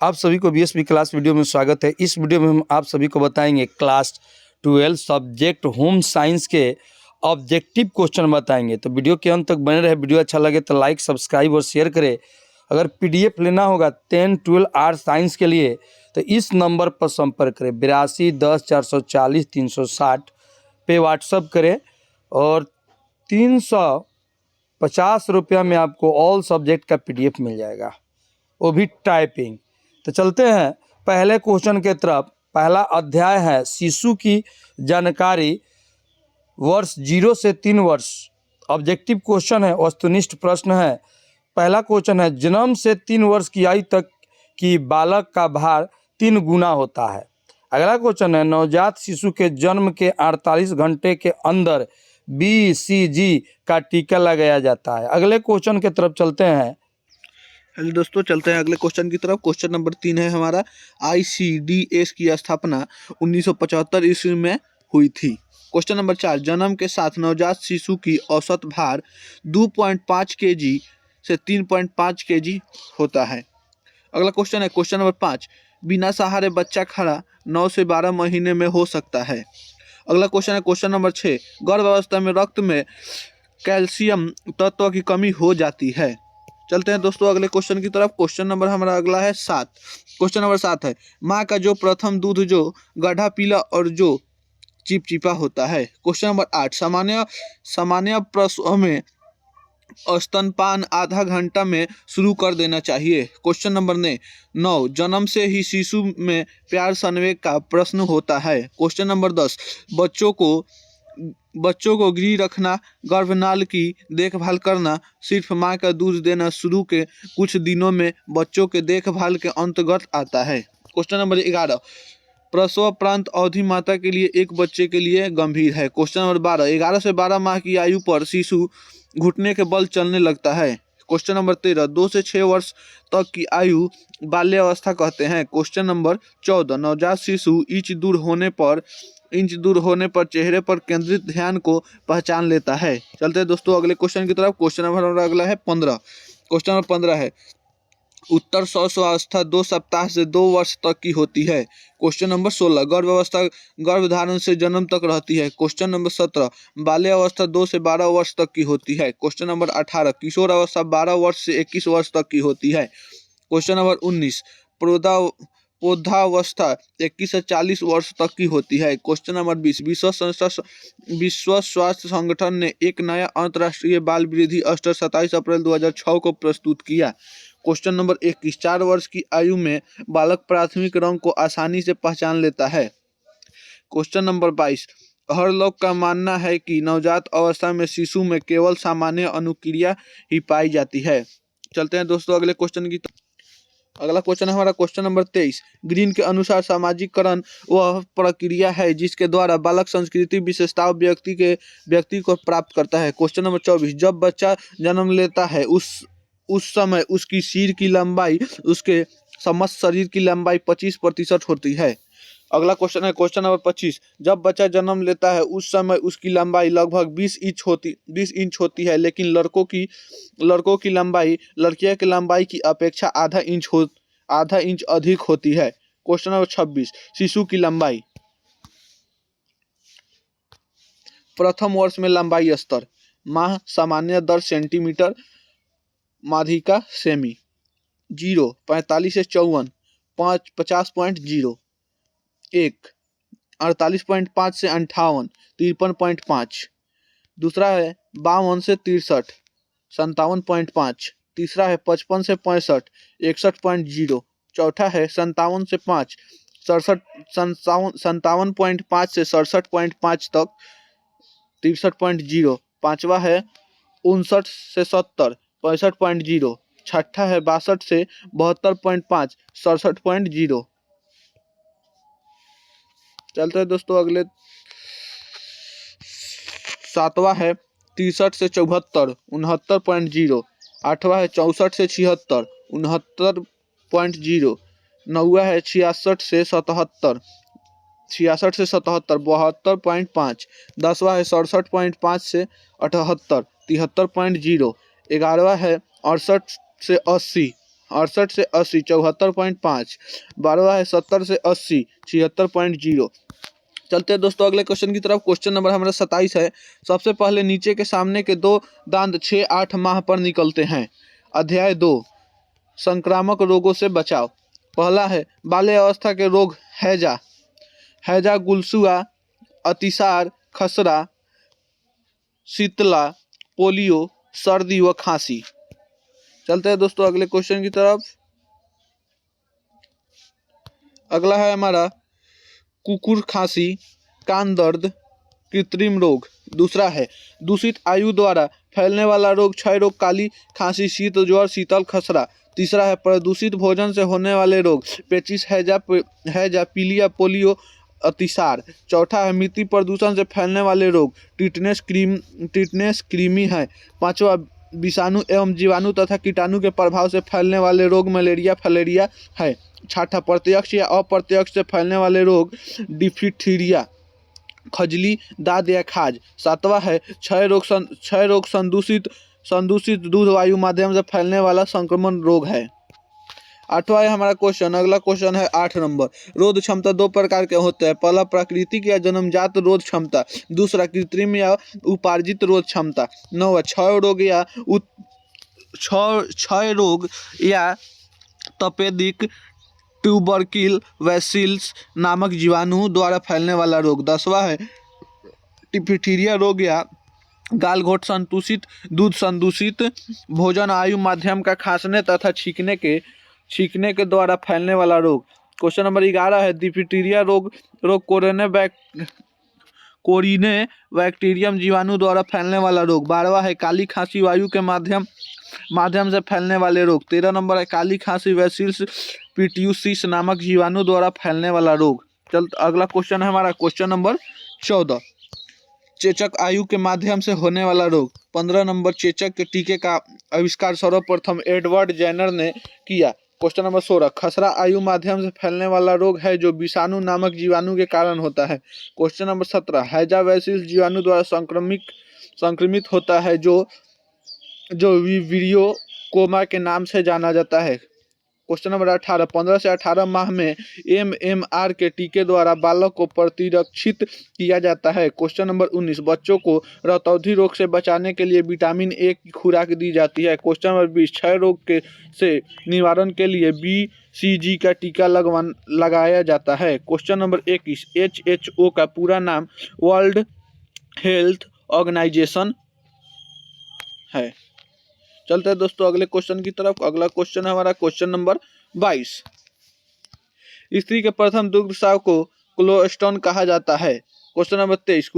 आप सभी को बीएसपी क्लास वीडियो में स्वागत है। इस वीडियो में हम आप सभी को बताएंगे क्लास 12 सब्जेक्ट होम साइंस के ऑब्जेक्टिव क्वेश्चन बताएंगे। तो वीडियो के अंत तक बने रहे। वीडियो अच्छा लगे तो लाइक, सब्सक्राइब और शेयर करें। अगर पीडीएफ लेना होगा 10, 12 आर्ट साइंस के लिए तो इस नंबर पर संपर्क करें 82 10 440 360 पे व्हाट्सअप करें और 350 रुपया में आपको ऑल सब्जेक्ट का पीडीएफ मिल जाएगा, वो भी टाइपिंग। तो चलते हैं पहले क्वेश्चन के तरफ। पहला अध्याय है शिशु की जानकारी, वर्ष 0 से 3 वर्ष। ऑब्जेक्टिव क्वेश्चन है, वस्तुनिष्ठ प्रश्न है। पहला क्वेश्चन है जन्म से 3 वर्ष की आयु तक की बालक का भार 3 गुना होता है। अगला क्वेश्चन है नवजात शिशु के जन्म के 48 घंटे के अंदर BCG का टीका लगाया जाता है। अगले क्वेश्चन के तरफ चलते हैं। हेलो दोस्तों, चलते हैं अगले क्वेश्चन की तरफ। क्वेश्चन नंबर 3 है हमारा, ICDS की स्थापना 1975 ईस्वी में हुई थी। क्वेश्चन नंबर 4, जन्म के साथ नवजात शिशु की औसत भार 2.5 kg से 3.5 kg होता है। अगला क्वेश्चन है क्वेश्चन नंबर 5, बिना सहारे बच्चा खड़ा 9 से 12 महीने में हो सकता है। अगला क्वेश्चन है क्वेश्चन नंबर 6, गर्भावस्था में रक्त में कैल्शियम तत्व की कमी हो जाती है। चलते हैं दोस्तों अगले क्वेश्चन की तरफ। क्वेश्चन नंबर हमारा अगला है 7। क्वेश्चन नंबर 7 है, माँ का जो प्रथम दूध जो गाढ़ा पीला और जो चिपचिपा होता है। क्वेश्चन नंबर 8, सामान्य प्रसव में स्तनपान आधा घंटा में शुरू कर देना चाहिए। क्वेश्चन नंबर 9, जन्म से ही शिशु में प्यार संवेग का प्रश्न होता है। क्वेश्चन नंबर 10, बच्चों को गिरी रखना, गर्भनाल की देखभाल करना, सिर्फ माँ का दूध देना शुरू के कुछ दिनों में बच्चों के देखभाल के अंतर्गत आता है। क्वेश्चन नंबर 11, प्रसवोपरांत अवधि माता के लिए एक बच्चे के लिए गंभीर है। क्वेश्चन नंबर 12, 11 से 12 माह की आयु पर शिशु घुटने के बल चलने लगता है। क्वेश्चन नंबर 13, 2 से 6 वर्ष तक की आयु बाल्यावस्था कहते हैं। क्वेश्चन नंबर 14, नवजात शिशु इंच दूर होने पर चेहरे पर केंद्रित ध्यान को पहचान लेता है। चलते हैं दोस्तों अगले क्वेश्चन की तरफ। क्वेश्चन नंबर अगला है 15। क्वेश्चन नंबर 15 है, उत्तर शौशवावस्था 2 सप्ताह से 2 वर्ष तक की होती है। क्वेश्चन नंबर 16, गर्भावस्था गर्भधारण से जन्म तक रहती है। क्वेश्चन नंबर 17, बाल्यावस्था 2 से 12 वर्ष तक की होती है। क्वेश्चन नंबर 18, किशोर अवस्था 12 वर्ष से 21 वर्ष तक की होती है। क्वेश्चन नंबर 19, पौधावस्था 21 से 40 वर्ष तक की होती है। क्वेश्चन नंबर 20, विश्व स्वास्थ्य संगठन ने एक नया अंतर्राष्ट्रीय बाल वृद्धि स्तर 27 अप्रैल 2006 को प्रस्तुत किया। क्वेश्चन नंबर 21, 4 वर्ष की आयु में बालक प्राथमिक रंग को आसानी से पहचान लेता है। क्वेश्चन नंबर 22, हर लोग का मानना है कि नवजात अवस्था में शिशु में केवल सामान्य अनुक्रिया ही पाई जाती है। चलते हैं दोस्तों अगले क्वेश्चन की। अगला क्वेश्चन है हमारा क्वेश्चन नंबर 23, ग्रीन के अनुसार सामाजिकरण वह प्रक्रिया है जिसके द्वारा बालक संस्कृति विशेषताओं व्यक्ति को प्राप्त करता है। क्वेश्चन नंबर 24, जब बच्चा जन्म लेता है उस समय उसकी सिर की लंबाई उसके समस्त शरीर की लंबाई 25% होती है। अगला क्वेश्चन है क्वेश्चन नंबर 25, जब बच्चा जन्म लेता है उस समय उसकी लंबाई लगभग 20 इंच होती है, लेकिन लड़कों की लंबाई लड़कियों की लंबाई की अपेक्षा आधा इंच अधिक होती है। क्वेश्चन नंबर 26, शिशु की लंबाई। प्रथम वर्ष में लंबाई स्तर, माह सामान्य दर सेंटीमीटर, माध्यिका सेमी। 0 45 से 54 50.0, 1 48.5 से 58 53.5, दूसरा है 52 से 63 57.5, तीसरा है 55 से 65 61.0, चौथा है 57 से 5 57.5 से 67.5 तक 63.0, पांचवा है 59 से 70 65.0, छठा है 62 से 72.5 67.0। चलते हैं दोस्तों अगले। सातवां है 63 से 74 69.0, आठवां है 64 से 76 69.0, नौवा है 66 से 77 72.5, 10वां है 67.5 से 78 73.0, 11वां है 68 से 80 68 से 80 74.5, 12वां है 70 से 80 76.0। चलते हैं दोस्तों अगले क्वेश्चन की तरफ। क्वेश्चन नंबर हमारा 27 है। सबसे पहले नीचे के सामने के दो दांत 6-8 माह पर निकलते हैं। अध्याय 2 संक्रामक रोगों से बचाव। पहला है बाल्य अवस्था के रोग हैजा, हैजा गुलसुआ, अतिसार, खसरा, शीतला, पोलियो, सर्दी व खांसी। चलते हैं दोस्तों अगले क्वेश्चन की तरफ। अगला है हमारा कुकुर खांसी, कान दर्द, कृत्रिम रोग। दूसरा है दूषित आयु द्वारा फैलने वाला रोग, क्षय रोग, काली खांसी, शीत ज्वर, शीतल, खसरा। तीसरा है प्रदूषित भोजन से होने वाले रोग, पेचिस, हैजा, पीलिया, पोलियो, अतिसार। चौथा है मिट्टी प्रदूषण से फैलने वाले रोग, टिटनेस, कृमि है। पांचवा विषाणु एवं जीवाणु तथा कीटाणु के प्रभाव से फैलने वाले रोग, मलेरिया, फलेरिया है। छठा प्रत्यक्ष या अप्रत्यक्ष से फैलने वाले रोग, डिफथिरिया, खजली, दाद या खाज। सातवां है क्षय रोग संदूषित दूध वायु माध्यम से फैलने वाला संक्रमण रोग है। आठवां है हमारा क्वेश्चन। अगला क्वेश्चन है 8 नंबर। रोध क्षमता दो प्रकार के होते हैं। पहला प्राकृतिक या जन्मजात रोध क्षमता, दूसरा कृत्रिम या उपार्जित रोध क्षमता। 9 क्षय रोग या तपेदिक ट्यूबरकिल वैसिल्स नामक जीवाणु द्वारा फैलने वाला रोग। 10वां है डिप्थीरिया रोग या गालघोट दूध संदूषित भोजन आयु माध्यम का खांसने तथा छींकने के द्वारा फैलने वाला रोग। क्वेश्चन नंबर 11 है डिप्थीरिया रोग कोरिने बैक्टीरियम जीवाणु द्वारा फैलने वाला रोग। 12वां है काली खांसी वायु के माध्यम से फैलने वाले रोग। 13 नंबर है काली खांसी वैसिल्स पिट्यूसिस नामक जीवाणु द्वारा फैलने वाला रोग। अगला क्वेश्चन है हमारा क्वेश्चन नंबर 14 चेचक आयु के माध्यम से होने वाला रोग। 15 नंबर चेचक के टीके का आविष्कार सर्वप्रथम एडवर्ड जेनर ने किया। क्वेश्चन नंबर 16 खसरा आयु माध्यम से फैलने वाला रोग है जो विषाणु नामक जीवाणु के कारण होता है। क्वेश्चन नंबर 17 हैजा वैसिल्स जीवाणु द्वारा संक्रमित होता है जो विब्रियो कोमा के नाम से जाना जाता है। क्वेश्चन नंबर 18 15 से 18 माह में MMR के टीके द्वारा बालक को प्रतिरक्षित किया जाता है। क्वेश्चन नंबर 19 बच्चों को रतौंधी रोग से बचाने के लिए विटामिन ए की खुराक दी जाती है। क्वेश्चन नंबर 20 क्षय रोग से निवारण के लिए BCG का टीका लगाया जाता है। क्वेश्चन नंबर 21 WHO का पूरा नाम वर्ल्ड हेल्थ ऑर्गेनाइजेशन है। चलते हैं दोस्तों अगले क्वेश्चन की तरफ। अगला क्वेश्चन है हमारा क्वेश्चन नंबर 22 स्त्री के प्रथम दुग्धस्राव को कोलोस्टोन कहा जाता है। क्वेश्चन नंबर 23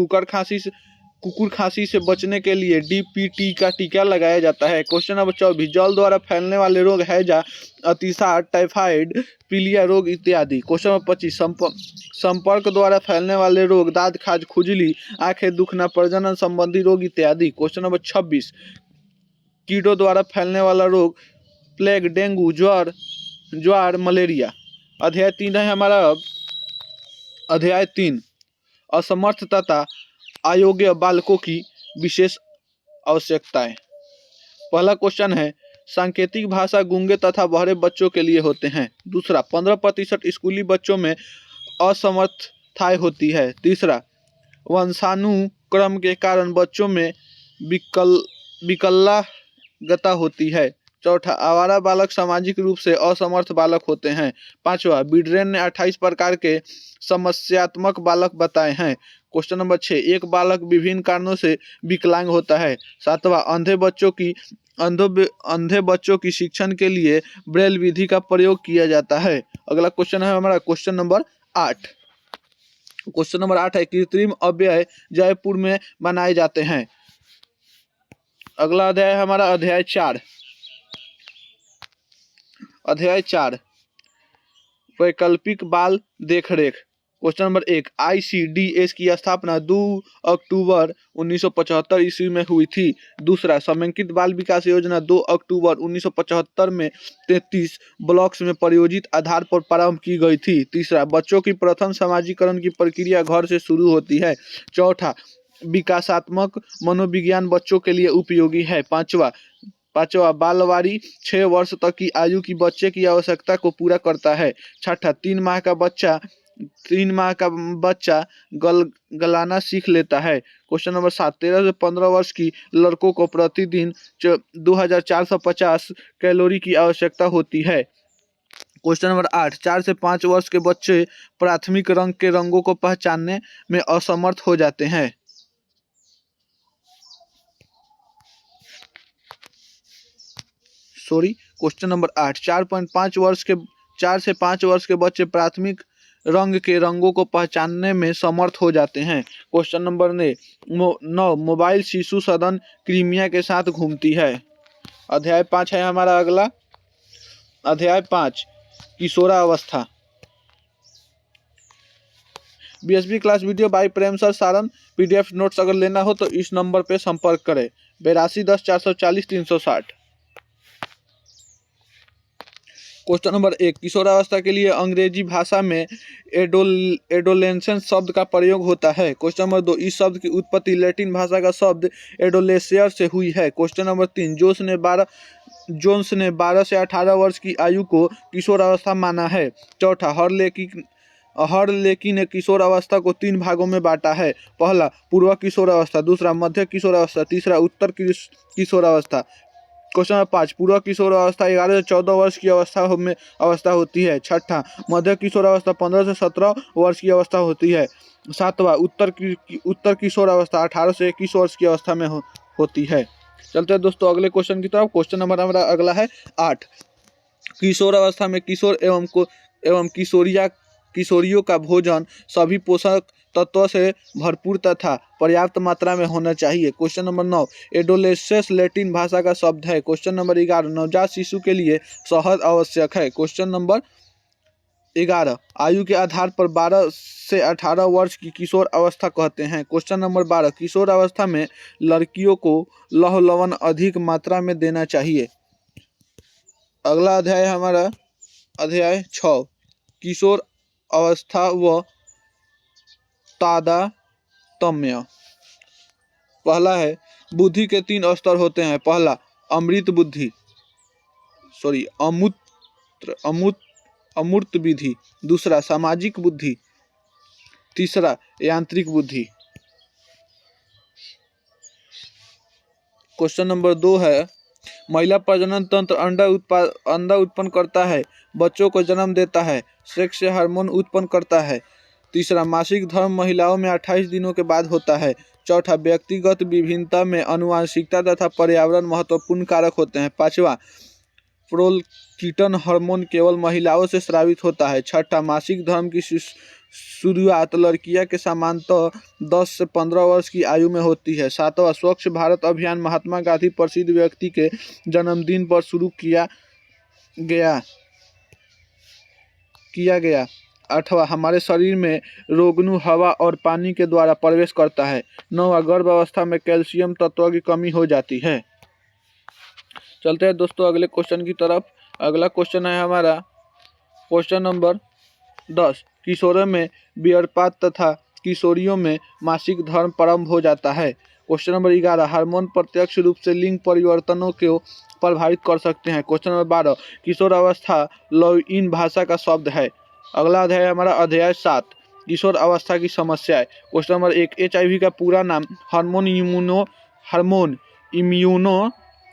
कुकुर खांसी से बचने के लिए DPT का टीका लगाया जाता है। क्वेश्चन नंबर 24 जल द्वारा फैलने वाले रोग हैजा, अतिसार, टाइफाइड, पीलिया रोग इत्यादि। क्वेश्चन नंबर 25 संपर्क द्वारा फैलने वाले रोग, दांत खाज, खुजली, आंखें दुखना, प्रजनन संबंधी रोग इत्यादि। क्वेश्चन नंबर 26 कीड़ों द्वारा फैलने वाला रोग, प्लेग, डेंगू, ज्वार, मलेरिया। अध्याय 3 है हमारा। अध्याय 3 असमर्थ तथा अयोग्य बालकों की विशेष आवश्यकताएं। पहला क्वेश्चन है सांकेतिक भाषा गूंगे तथा बहरे बच्चों के लिए होते हैं। दूसरा 15% स्कूली बच्चों में असमर्थताएं होती है। तीसरा वंशानुक्रम के कारण बच्चों में विकलांगता होती है। चौथा आवारा बालक सामाजिक रूप से असमर्थ बालक होते हैं। पांचवा बिडरेन ने 28 प्रकार के समस्यात्मक बालक बताए हैं। क्वेश्चन नंबर 6 एक बालक विभिन्न कारणों से विकलांग होता है। सातवां अंधे बच्चों की शिक्षण के लिए ब्रेल विधि का प्रयोग किया जाता है। अगला क्वेश्चन है हमारा क्वेश्चन नंबर 8। क्वेश्चन नंबर 8 है कृत्रिम अवयव जयपुर में बनाए जाते हैं। अगला अध्याय है हमारा अध्याय 4। अध्याय 4 वैकल्पिक बाल देखरेख। क्वेश्चन नंबर 1 ICDS की स्थापना 2 अक्टूबर 1975 ईस्वी में हुई थी। दूसरा समेकित बाल विकास योजना 2 अक्टूबर 1975 में 33 ब्लॉक्स में परियोजित आधार पर प्रारंभ की गई थी। तीसरा बच्चों की प्रथम समाजीकरण की प्रक्रिया घर से शुरू होती है। चौथा विकासात्मक मनोविज्ञान बच्चों के लिए उपयोगी है। पांचवा पांचवा, बालवाड़ी 6 वर्ष तक की आयु की बच्चे की आवश्यकता को पूरा करता है। छठा, 3 माह का बच्चा गलाना सीख लेता है। क्वेश्चन नंबर 7, 13 से 15 वर्ष की लड़कों को प्रतिदिन 2450 कैलोरी की आवश्यकता होती है। क्वेश्चन नंबर 8, 4 से 5 वर्ष के बच्चे प्राथमिक रंग के रंगों को पहचानने में असमर्थ हो जाते हैं। क्वेश्चन नंबर 8, 4 से 5 वर्ष के बच्चे प्राथमिक रंग के रंगों को पहचानने में समर्थ हो जाते हैं। क्वेश्चन नंबर 9, मोबाइल शिशु सदन क्रीमिया के साथ घूमती है। अध्याय 5 है हमारा अगला। अध्याय 5, किशोरावस्था। BSB class video by Prem sir Saran. PDF notes अगर लेना हो तो इस नंबर पे संपर्क करें 8210 440 360। क्वेश्चन नंबर 1, किशोरावस्था के लिए अंग्रेजी भाषा में एडोलेसेंस शब्द का प्रयोग होता है। क्वेश्चन नंबर 2, इस शब्द की उत्पत्ति लैटिन भाषा का शब्द एडोलेसियर से हुई है। क्वेश्चन नंबर 3, जोन्स ने 12 से 18 वर्ष की आयु को किशोरावस्था माना है। चौथा, हरलेकी ने किशोरावस्था को 3 भागों में बांटा है। पहला, पूर्व किशोरावस्था, दूसरा, मध्य किशोरावस्था, तीसरा, उत्तर किशोरावस्था। क्वेश्चन नंबर 5, पूर्व किशोरावस्था 11 से 14 वर्ष की अवस्था होती है। छठा, मध्य किशोरावस्था 15 से 17 वर्ष की अवस्था होती है। सातवां, उत्तर किशोरावस्था 18 से 21 वर्ष की अवस्था में होती है। चलते हैं दोस्तों अगले क्वेश्चन की तरफ। क्वेश्चन नंबर हमारा अगला है 8, किशोरावस्था में किशोर एवं किशोरियों का भोजन सभी पोषक तत्वों से भरपूर तथा पर्याप्त मात्रा में होना चाहिए। क्वेश्चन नंबर 9, एडोलेसेंस लैटिन भाषा का शब्द है। क्वेश्चन नंबर 11, नवजात शिशु के लिए शहद आवश्यक है। क्वेश्चन नंबर 11, आयु के आधार पर 12 से 18 वर्ष की किशोर अवस्था कहते हैं। क्वेश्चन नंबर 12, किशोर अवस्था में लड़कियों को लौह लवण अधिक मात्रा में देना चाहिए। अगला अध्याय हमारा अध्याय 6, किशोर अवस्था व तादात्म्य। पहला है, बुद्धि के 3 स्तर होते हैं। पहला, अमूर्त बुद्धि। दूसरा, सामाजिक बुद्धि। तीसरा, यांत्रिक बुद्धि। क्वेश्चन नंबर 2 है, महिला प्रजनन तंत्र अंडा उत्पन्न करता है, बच्चों को जन्म देता है, सेक्स से हार्मोन उत्पन्न करता है। तीसरा, मासिक धर्म महिलाओं में 28 दिनों के बाद होता है। चौथा, व्यक्तिगत विभिन्नता में आनुवंशिकता तथा पर्यावरण महत्वपूर्ण कारक होते हैं। पांचवा, प्रोलैक्टिन हार्मोन केवल महिलाओं से स्रावित होता है। छठा, मासिक धर्म की शुरुआत लड़कियां के सामान्यतः 10 से 15 वर्ष की आयु में होती है। सातवां, स्वच्छ भारत अभियान महात्मा गांधी प्रसिद्ध व्यक्ति के जन्मदिन पर शुरू किया गया। आठवां, हमारे शरीर में रोगाणु हवा और पानी के द्वारा प्रवेश करता है। नौवां, गर्भावस्था में कैल्शियम तत्व की कमी हो जाती है। चलते हैं दोस्तों अगले क्वेश्चन की तरफ। अगला क्वेश्चन है हमारा क्वेश्चन नंबर 10, किशोरों में बीयरपात तथा किशोरियों में मासिक धर्म प्रारंभ हो जाता है। क्वेश्चन नंबर 11, हार्मोन प्रत्यक्ष रूप से लिंग परिवर्तनों को प्रभावित कर सकते हैं। क्वेश्चन नंबर 12, किशोर अवस्था लैटिन भाषा का शब्द है। अगला अध्याय हमारा अध्याय 7, किशोर अवस्था की समस्याएं। क्वेश्चन नंबर 1, HIV का पूरा नाम hormone immuno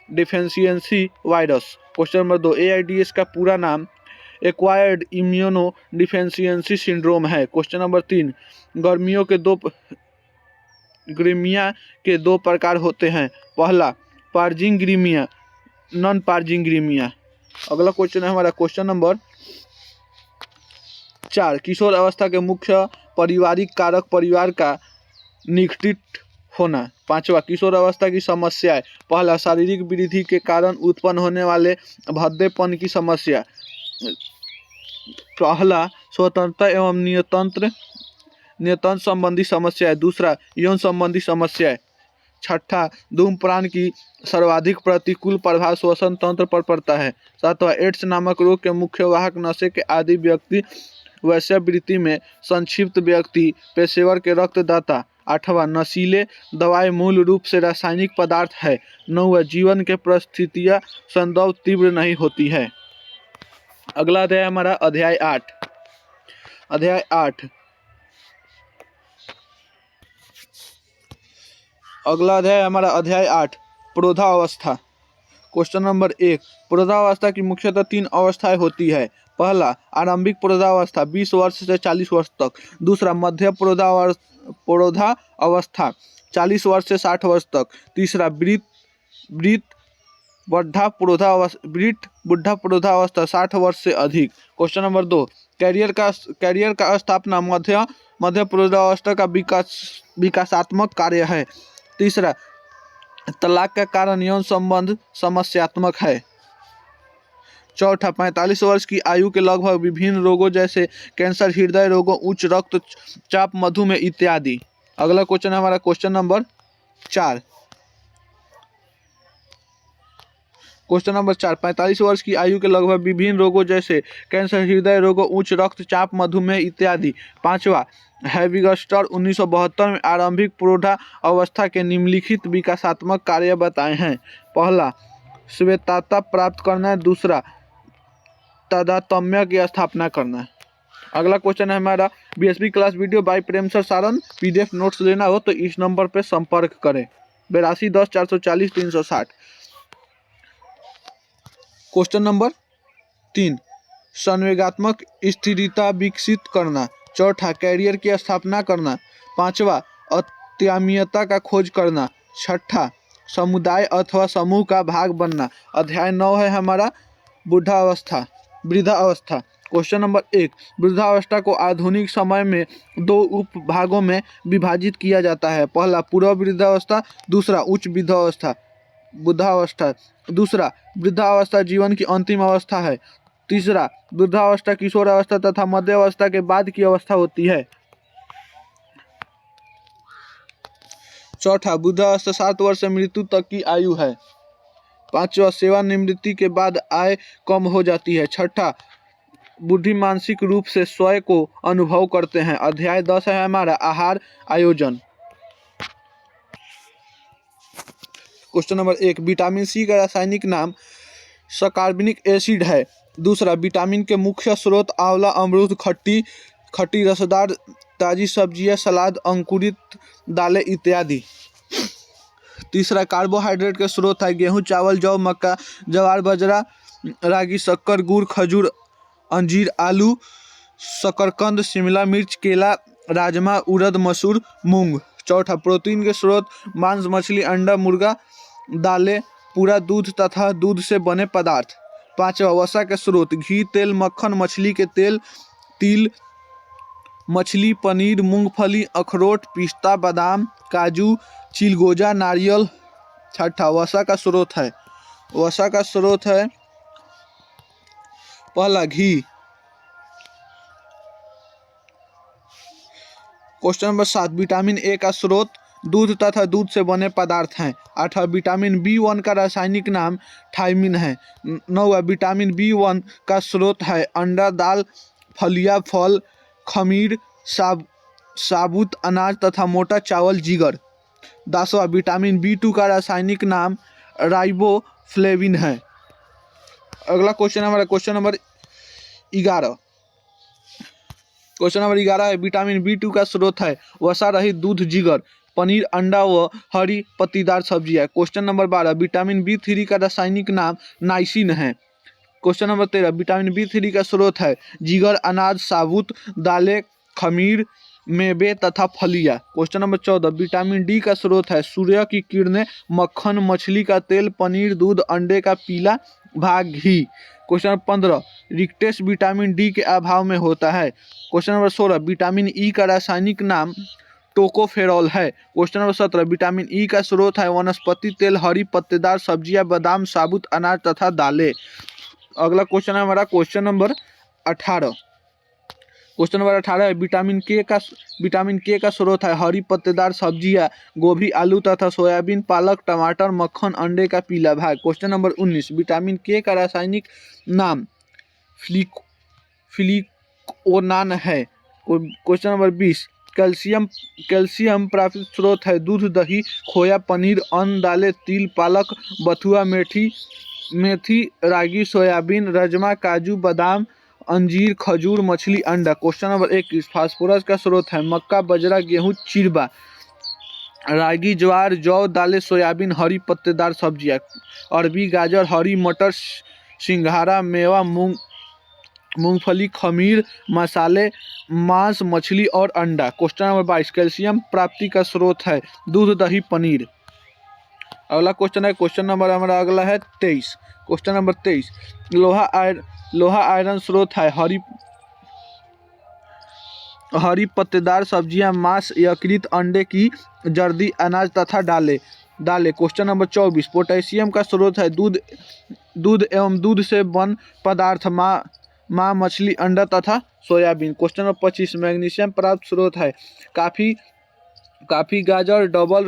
deficiency virus. Question number 2, AIDS का पूरा नाम एक्वायर्ड इम्यूनो डिफिशियंसी सिंड्रोम है। क्वेश्चन नंबर 3, ग्रीमिया के 2 प्रकार होते हैं। पहला, पार्जिंग्रीमिया, नॉन पार्जिंग्रीमिया। अगला क्वेश्चन है हमारा क्वेश्चन नंबर 4, किशोर अवस्था के मुख्य पारिवारिक कारक परिवार का निकट होना। पांचवा, किशोर अवस्था की समस्याएं। पहला, शारीरिक वृद्धि के कारण उत्पन्न होने वाले भद्देपन की समस्या। पहला, स्वतंत्रता एवं नियंत्रण संबंधी समस्याएं। दूसरा, यौन संबंधी समस्याएं। छठा, धूम्रपान की सर्वाधिक प्रतिकूल प्रभाव श्वसन तंत्र पर पड़ता है। सातवां, एड्स नामक रोग के मुख्य वाहक नशे के आदि व्यक्ति, वैश्यावृत्ति में संक्षिप्त व्यक्ति, पेशेवर के रक्तदाता आठवां नशीले दवाई मूल रूप से रासायनिक पदार्थ है। नौवां जीवन के परिस्थितियां संभव तीव्र नहीं होती है। अगला अध्याय हमारा अध्याय 8। अध्याय 8 अगला अध्याय हमारा अध्याय 8 प्रोधावस्था। क्वेश्चन नंबर 1, प्रोधावस्था की मुख्यतः 3 अवस्थाएं होती है। पहला आरंभिक प्रोधावस्था 20 वर्ष से 40 वर्ष तक। दूसरा मध्य प्रोधावस्था 40 वर्ष से 60 वर्ष तक। तीसरा वृद्ध बुढ़ा प्रोधावस्था 60 वर्ष से अधिक। क्वेश्चन नंबर 2, कैरियर का स्थापना मध्य प्रोधावस्था का विकासात्मक कार्य है। तीसरा तलाक का कारण यौन संबंध समस्यात्मक है। चौथा 45 वर्ष की आयु के लगभग विभिन्न रोगों जैसे कैंसर, हृदय रोगों, उच्च रक्तचाप, मधुमेह इत्यादि। अगला क्वेश्चन है हमारा क्वेश्चन नंबर 4। क्वेश्चन नंबर 4, 45 वर्ष की आयु के लगभग विभिन्न रोगों जैसे कैंसर, हृदय रोगों, उच्च रक्तचाप, मधुमेह इत्यादि। पांचवा हैविगस्टर 1972 में आरंभिक प्रौढ़ावस्था के निम्नलिखित विकासात्मक कार्य बताए हैं। पहला श्वेताता प्राप्त करना है। दूसरा तादात्म्य की स्थापना करना है। अगला क्वेश्चन है हमारा बीएसबी क्लास वीडियो बाय प्रेम सर सारण। पीडीएफ नोट्स लेना हो तो इस नंबर पर संपर्क करें 82 10 440 360। क्वेश्चन नंबर 3, संवेगात्मक स्थिरता विकसित करना। चौथा कैरियर की स्थापना करना। पांचवा अत्यामियता का खोज करना। छठा समुदाय अथवा समूह का भाग बनना। अध्याय 9 है हमारा वृद्धावस्था। क्वेश्चन नंबर 1, वृद्धावस्था को आधुनिक समय में 2 उप भागों में विभाजित किया जाता है। पहला पूर्व वृद्धावस्था, दूसरा उच्च बुद्धावस्था। दूसरा वृद्धावस्था जीवन की अंतिम अवस्था है। तीसरा वृद्धावस्था किशोरावस्था तथा मध्यावस्था के बाद की अवस्था होती है। चौथा वृद्धावस्था 60 वर्ष से मृत्यु तक की आयु है। पांचवा सेवानिवृत्ति के बाद आय कम हो जाती है। छठा बुद्धि मानसिक रूप से स्वयं को अनुभव करते हैं। अध्याय 10 है हमारा आहार आयोजन। क्वेश्चन नंबर 1, विटामिन सी का रासायनिक नाम सकार्बनिक एसिड है। दूसरा विटामिन के मुख्य स्रोत आंवला, अमरूद, खट्टी रसदार ताजी सब्जियां, सलाद, अंकुरित दालें इत्यादि। तीसरा कार्बोहाइड्रेट के स्रोत है गेहूं, चावल, जौ, मक्का, ज्वार, बाजरा, रागी, शक्कर, गुड़, खजूर, अंजीर, आलू, शकरकंद, शिमला मिर्च, केला, राजमा, उड़द, मसूर, मूंग। चौथा प्रोटीन के स्रोत मांस, मछली, अंडा, मुर्गा, दालें, पूरा दूध तथा दूध से बने पदार्थ। पांचवा वसा के स्रोत घी, तेल, मक्खन, मछली के तेल, तिल, मछली, पनीर, मूंगफली, अखरोट, पिस्ता, बादाम, काजू, चिलगोजा, नारियल। छठा वसा का स्रोत है पहला घी। क्वेश्चन नंबर 7, विटामिन ए का स्रोत दूध तथा दूध से बने पदार्थ हैं। 8वां विटामिन B1 का रासायनिक नाम थायमिन है। 9वां विटामिन B1 का स्रोत है अंडा, दाल, फलियां, फल, खमीर, साबुत अनाज तथा मोटा चावल, जिगर। 10वां विटामिन B2 का रासायनिक नाम राइबोफ्लेविन है। अगला क्वेश्चन हमारा क्वेश्चन नंबर 11। क्वेश्चन नंबर 11 है विटामिन B2 का स्रोत है वसा रहित दूध, जिगर, पनीर, अंडा व हरी पत्तीदार सब्जियां। क्वेश्चन नंबर 12 विटामिन B3 का रासायनिक नाम नाइसिन है। क्वेश्चन नंबर 13 विटामिन B3 का स्रोत है जिगर, अनाज, साबुत दालें, खमीर, मेवे तथा फलियां। क्वेश्चन नंबर 14 विटामिन डी का स्रोत है सूर्य की किरणें, मक्खन, मछली का तेल, पनीर, दूध, अंडे का पीला भाग, घी। क्वेश्चन नंबर 15 रिक्टेस विटामिन डी के अभाव में होता है। क्वेश्चन नंबर 16 विटामिन ई का रासायनिक नाम टोकोफेरॉल है। क्वेश्चन नंबर 17 विटामिन ई का स्रोत है वनस्पति तेल, हरी पत्तेदार सब्जियां, बादाम, साबुत अनाज तथा दालें। अगला क्वेश्चन है हमारा क्वेश्चन नंबर 18। क्वेश्चन नंबर 18 है विटामिन के का स्रोत है हरी पत्तेदार सब्जियां, गोभी, आलू तथा सोयाबीन, पालक, टमाटर, मक्खन, अंडे का पीला भाग। क्वेश्चन नंबर 19 विटामिन के का रासायनिक नाम फिलिकोनान है। क्वेश्चन नंबर 20 कैल्शियम कैल्शियम प्राप्त स्रोत है। दूध, दही, खोया, पनीर, अन्न, दालें, तिल, पालक, बथुआ, मेथी, रागी, सोयाबीन, राजमा, काजू, बादाम, अंजीर, खजूर, मछली, अंडा। क्वेश्चन नंबर 21 फास्फोरस का स्रोत है। मक्का, बाजरा, गेहूं, चिड़बा, रागी, ज्वार, जौ, दालें, सोयाबीन, हरी पत्तेदार सब्जियां, अरबी, गाजर, हरी मटर, सिंघाड़ा, मेवा, मूंगफली, खमीर, मसाले, मांस, मछली और अंडा। क्वेश्चन नंबर 22 कैल्शियम प्राप्ति का स्रोत है। दूध, दही, पनीर। अगला क्वेश्चन है, क्वेश्चन नंबर हमारा अगला है 23। क्वेश्चन नंबर 23 लोहा आयरन स्रोत है। हरी पत्तेदार सब्जियां, मांस, यकृत, अंडे की जर्दी, अनाज तथा दालें। क्वेश्चन नंबर 24 पोटेशियम का स्रोत है। दूध एवं दूध से बन पदार्थ, माँ, मछली, अंडा तथा सोयाबीन। क्वेश्चन नंबर 25 मैग्नीशियम प्राप्त स्रोत है। काफी, गाजर, डबल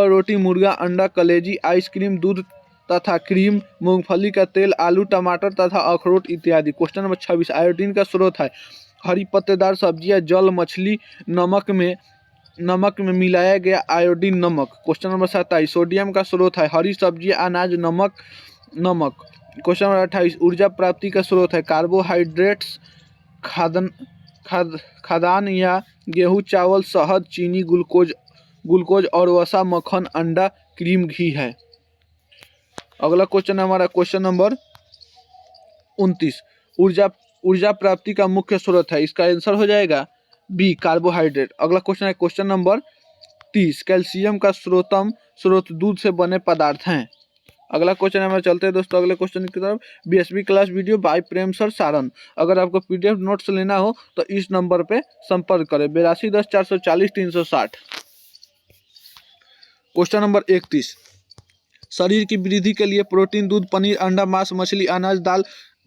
रोटी, मुर्गा, अंडा, कलेजी, आइसक्रीम, दूध तथा क्रीम, मूंगफली का तेल, आलू, टमाटर तथा अखरोट इत्यादि। क्वेश्चन नंबर 26 आयोडीन का स्रोत है। हरी पत्तेदार सब्जियां, जल, मछली, नमक में मिलाया गया आयोडीन नमक। क्वेश्चन नंबर 27 सोडियम का स्रोत है। हरी सब्जियां, अनाज, नमक। क्वेश्चन नंबर 28 ऊर्जा प्राप्ति का स्रोत है। कार्बोहाइड्रेट्स, खाद्यान्न या गेहूं, चावल, शहद, चीनी, ग्लूकोज और वसा, मक्खन, अंडा, क्रीम, घी है। अगला क्वेश्चन हमारा क्वेश्चन नंबर 29 ऊर्जा प्राप्ति का मुख्य स्रोत है। इसका आंसर हो जाएगा बी कार्बोहाइड्रेट। अगला क्वेश्चन है क्वेश्चन नंबर 30 कैल्शियम का स्रोत दूध से बने पदार्थ हैं। अगला क्वेश्चन हमारे चलते हैं दोस्तों अगले क्वेश्चन की तरफ। बीएसबी क्लास वीडियो बाय प्रेम सर सारण। अगर आपको पीडीएफ नोट्स लेना हो तो इस नंबर पे संपर्क करें 8210 440 360। क्वेश्चन नंबर 31 शरीर की वृद्धि के लिए प्रोटीन दूध, पनीर, अंडा, मांस, मछली, अनाज,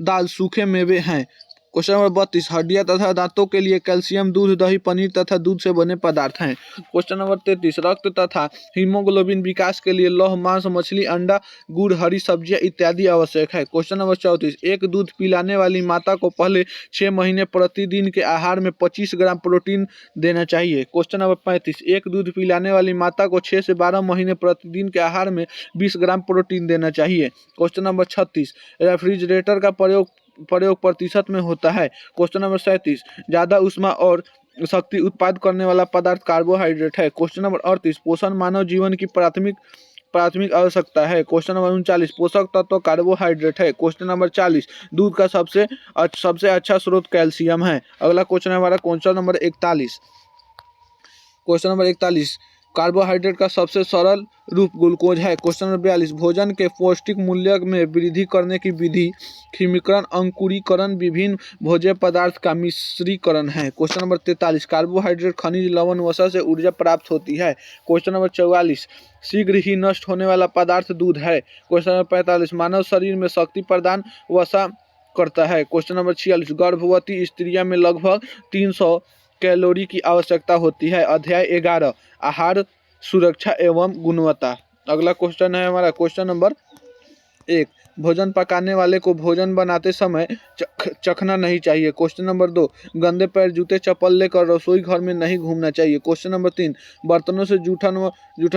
दाल, सूखे मेवे हैं। क्वेश्चन नंबर 32 हड्डियां तथा दांतों के लिए कैल्शियम दूध, दही, पनीर तथा दूध से बने पदार्थ हैं। क्वेश्चन नंबर 33 रक्त तथा हीमोग्लोबिन विकास के लिए लौह, मांस, मछली, अंडा, गुड़, हरी सब्जियां इत्यादि आवश्यक है। क्वेश्चन नंबर 34 एक दूध पिलाने वाली माता को पहले 6 महीने प्रतिदिन के आहार में 25 ग्राम प्रोटीन देना चाहिए। क्वेश्चन नंबर 35 एक दूध पिलाने वाली माता को 6 से 12 महीने प्रतिदिन के आहार में 20 ग्राम प्रोटीन देना चाहिए। क्वेश्चन नंबर 36 रेफ्रिजरेटर का प्रयोग प्रतिशत में होता है। क्वेश्चन नंबर 37 ज्यादा ऊष्मा और शक्ति उत्पादन करने वाला पदार्थ कार्बोहाइड्रेट है। क्वेश्चन नंबर 38 पोषण मानव जीवन की प्राथमिक आवश्यकता है। क्वेश्चन नंबर 39 पोषक तत्व कार्बोहाइड्रेट है। क्वेश्चन नंबर 40 दूध का सबसे अच्छा स्रोत कैल्शियम है। अगला क्वेश्चन है हमारा question number 41। Question number 41 carbohydrate का सबसे सरल रूप ग्लूकोज है। क्वेश्चन नंबर 42 भोजन के पौष्टिक मूल्य में वृद्धि करने की विधि खीमीकरण, अंकुरीकरण, विभिन्न भोज्य पदार्थ का मिश्रीकरण है। क्वेश्चन नंबर 43 कार्बोहाइड्रेट, खनिज, लवण, वसा से ऊर्जा प्राप्त होती है। क्वेश्चन नंबर 44 शीघ्र ही नष्ट होने वाला पदार्थ दूध है। क्वेश्चन नंबर 45 मानव शरीर में शक्ति प्रदान वसा करता है। क्वेश्चन नंबर 46 गर्भवती स्त्रियां में लगभग 300 कैलोरी की आवश्यकता होती है। अध्याय 11 आहार सुरक्षा एवं गुणवत्ता। अगला क्वेश्चन है हमारा क्वेश्चन नंबर 1 भोजन पकाने वाले को भोजन बनाते समय चखना नहीं चाहिए। क्वेश्चन नंबर 2 गंदे पैर, जूते, चप्पल लेकर रसोई घर में नहीं घूमना चाहिए। क्वेश्चन नंबर 3 बर्तनों से जूठन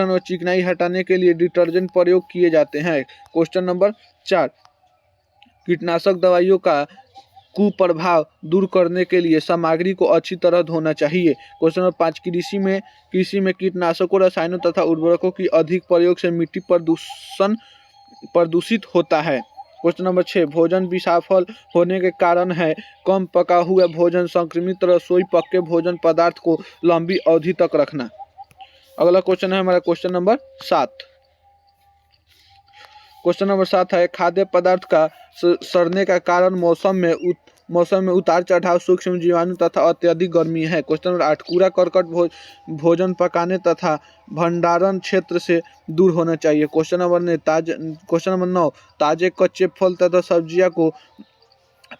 व चिकनाई हटाने के लिए डिटर्जेंट प्रयोग किए जाते हैं। क्वेश्चन नंबर 4 कीटनाशक दवाइयों का कुप्रभाव दूर करने के लिए सामग्री को अच्छी तरह धोना चाहिए। क्वेश्चन नंबर 5 कृषि में कीटनाशकों, रसायनों तथा उर्वरकों की अधिक प्रयोग से मिट्टी प्रदूषित होता है। क्वेश्चन नंबर 6 भोजन विषाफल होने के कारण है। कम पका हुआ भोजन, संक्रमित रसोई, पके भोजन पदार्थ को लंबी अवधि तक रखना। अगला क्वेश्चन है हमारा क्वेश्चन नंबर 7। क्वेश्चन नंबर 7 है खाद्य पदार्थ का सड़ने का कारण मौसम में उतार चढ़ाव, सूक्ष्म जीवाणु तथा अत्यधिक गर्मी है। क्वेश्चन नंबर 8 कूड़ा करकट भोजन पकाने तथा भंडारण क्षेत्र से दूर होना चाहिए। क्वेश्चन नंबर 9 ताजे कच्चे फल तथा सब्जियां को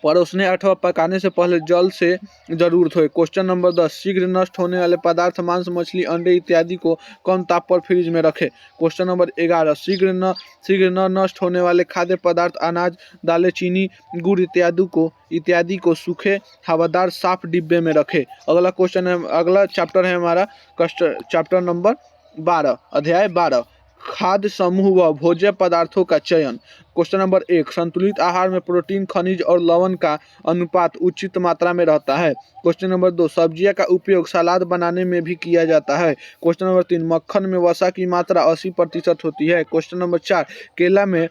परोसने अथवा पकाने से पहले जल से जरूर धोए। क्वेश्चन नंबर 10, शीघ्र नष्ट होने वाले पदार्थ मांस, मछली, अंडे इत्यादि को कम ताप पर फ्रिज में रखें। क्वेश्चन नंबर 11, शीघ्र न नष्ट होने वाले खाद्य पदार्थ, अनाज, दालें, चीनी, गुड़ इत्यादि को सूखे, हवादार, साफ डिब्बे में रखें। अगला चैप्टर है हमारा चैप्टर नंबर 12, अध्याय 12, खाद्य समूह व भोज्य पदार्थों का चयन। क्वेश्चन नंबर 1, संतुलित आहार में प्रोटीन, खनिज और लवण का अनुपात उचित मात्रा में रहता है। क्वेश्चन नंबर 2, सब्जियां का उपयोग सलाद बनाने में भी किया जाता है। क्वेश्चन नंबर 3, मक्खन में वसा की मात्रा 80% होती है। क्वेश्चन नंबर 4, केला में